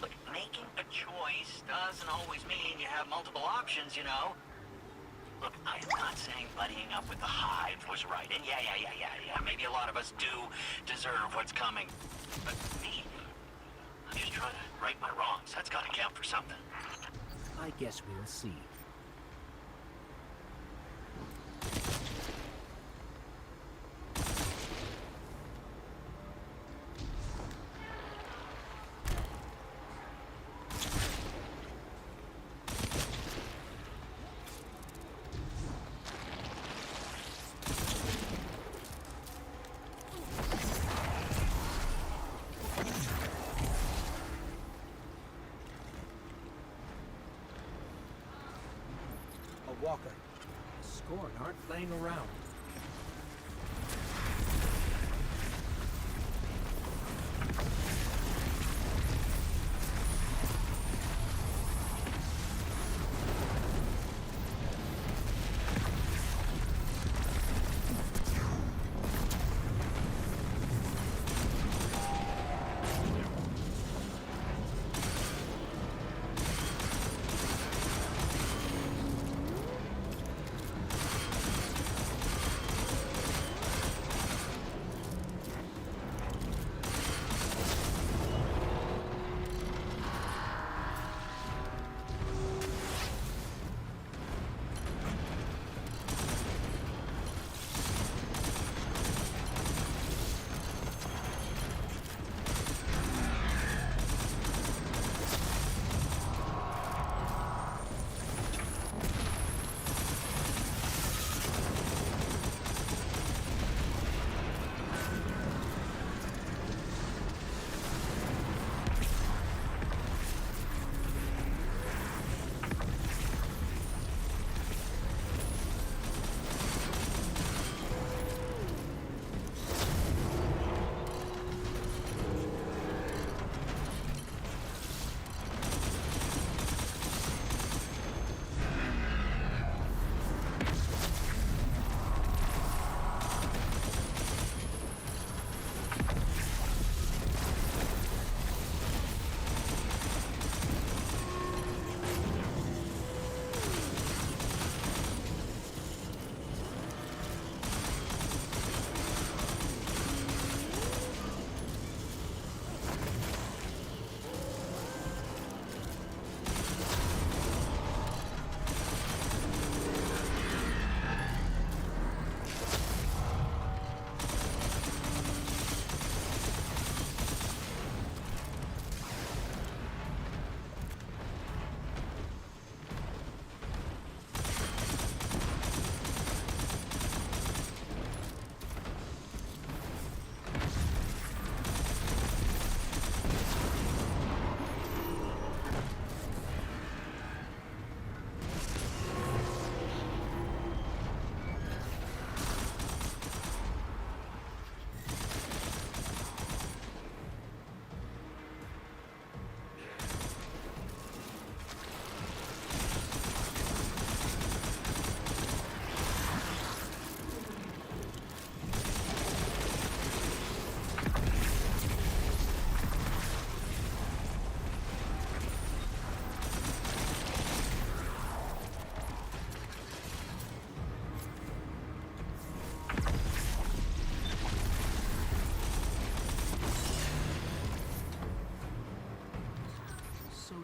Look, making a choice doesn't always mean you have multiple options, you know. Look, I am not saying buddying up with the Hive was right, and yeah, maybe a lot of us do deserve what's coming. But me, I'm just trying to right my wrongs. That's gotta count for something. I guess we'll see. Walker. Scorn aren't playing around.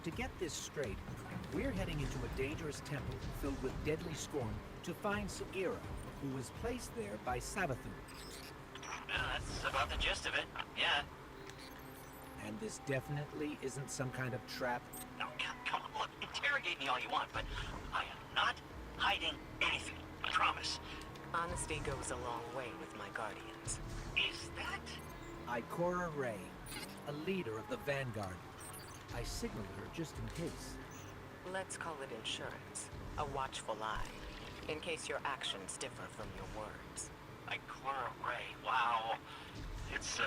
to get this straight, we're heading into a dangerous temple filled with deadly scorn to find Sagira, who was placed there by Savathun. That's about the gist of it. Yeah. And this definitely isn't some kind of trap. No, come on, look, interrogate me all you want, but I am not hiding anything. I promise. Honesty goes a long way with my guardians. Is that? Ikora Rey, a leader of the Vanguard. I signaled her just in case. Let's call it insurance. A watchful eye, in case your actions differ from your words. Ikora Rey, wow. It's,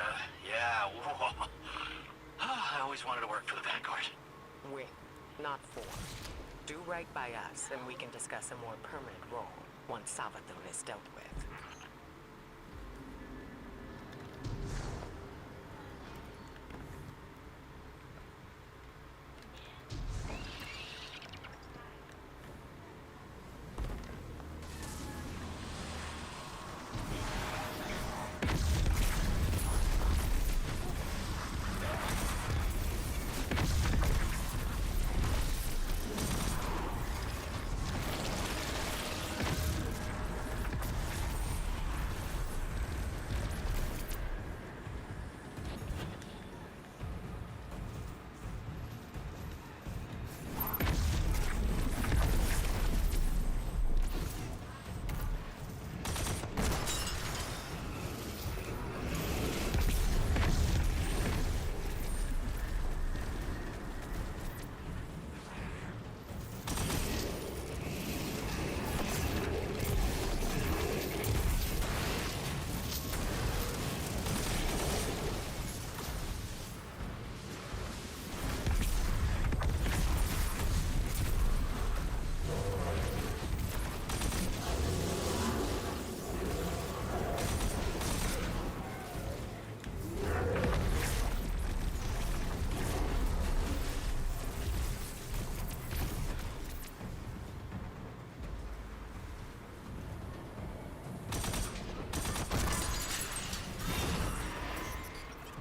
yeah, whoa. I always wanted to work for the Vanguard. With, not for. Do right by us, and we can discuss a more permanent role once Savathun is dealt with.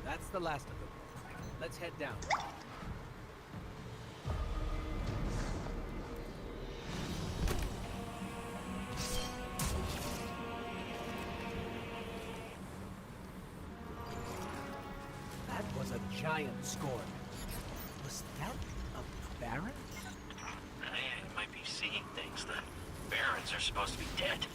That's the last of them. Let's head down. That was a giant scorn. Was that a Baron? I might be seeing things. The Barons are supposed to be dead.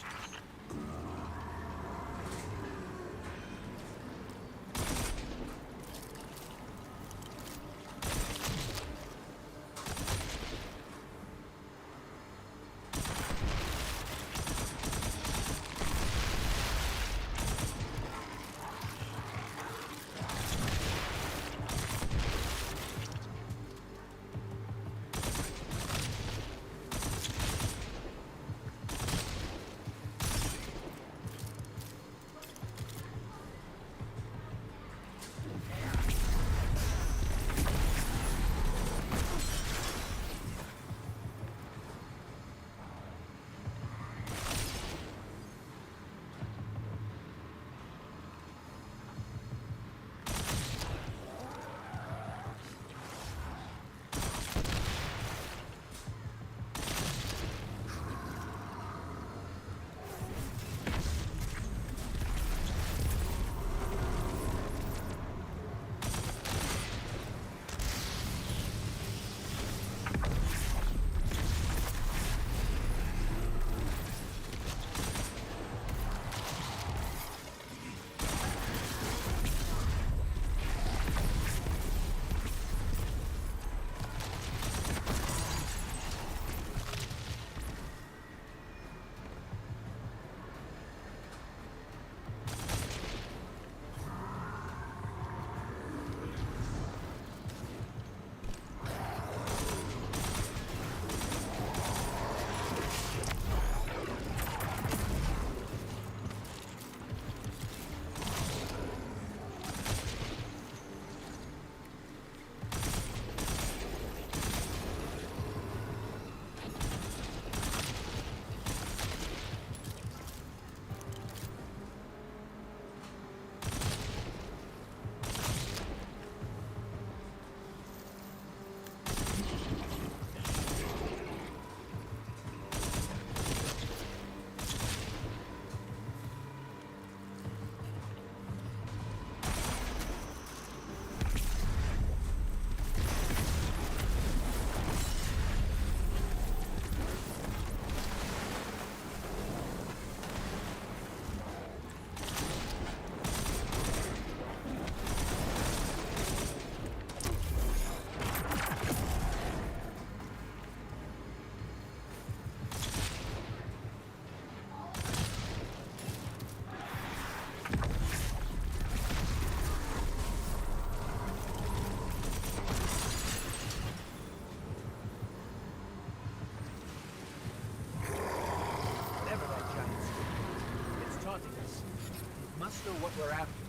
we're after.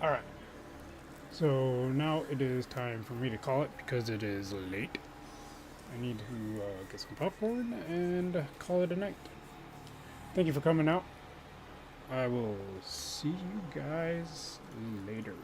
Alright. So now it is time for me to call it because it is late. I need to get some popcorn and call it a night. Thank you for coming out. I will see you guys later.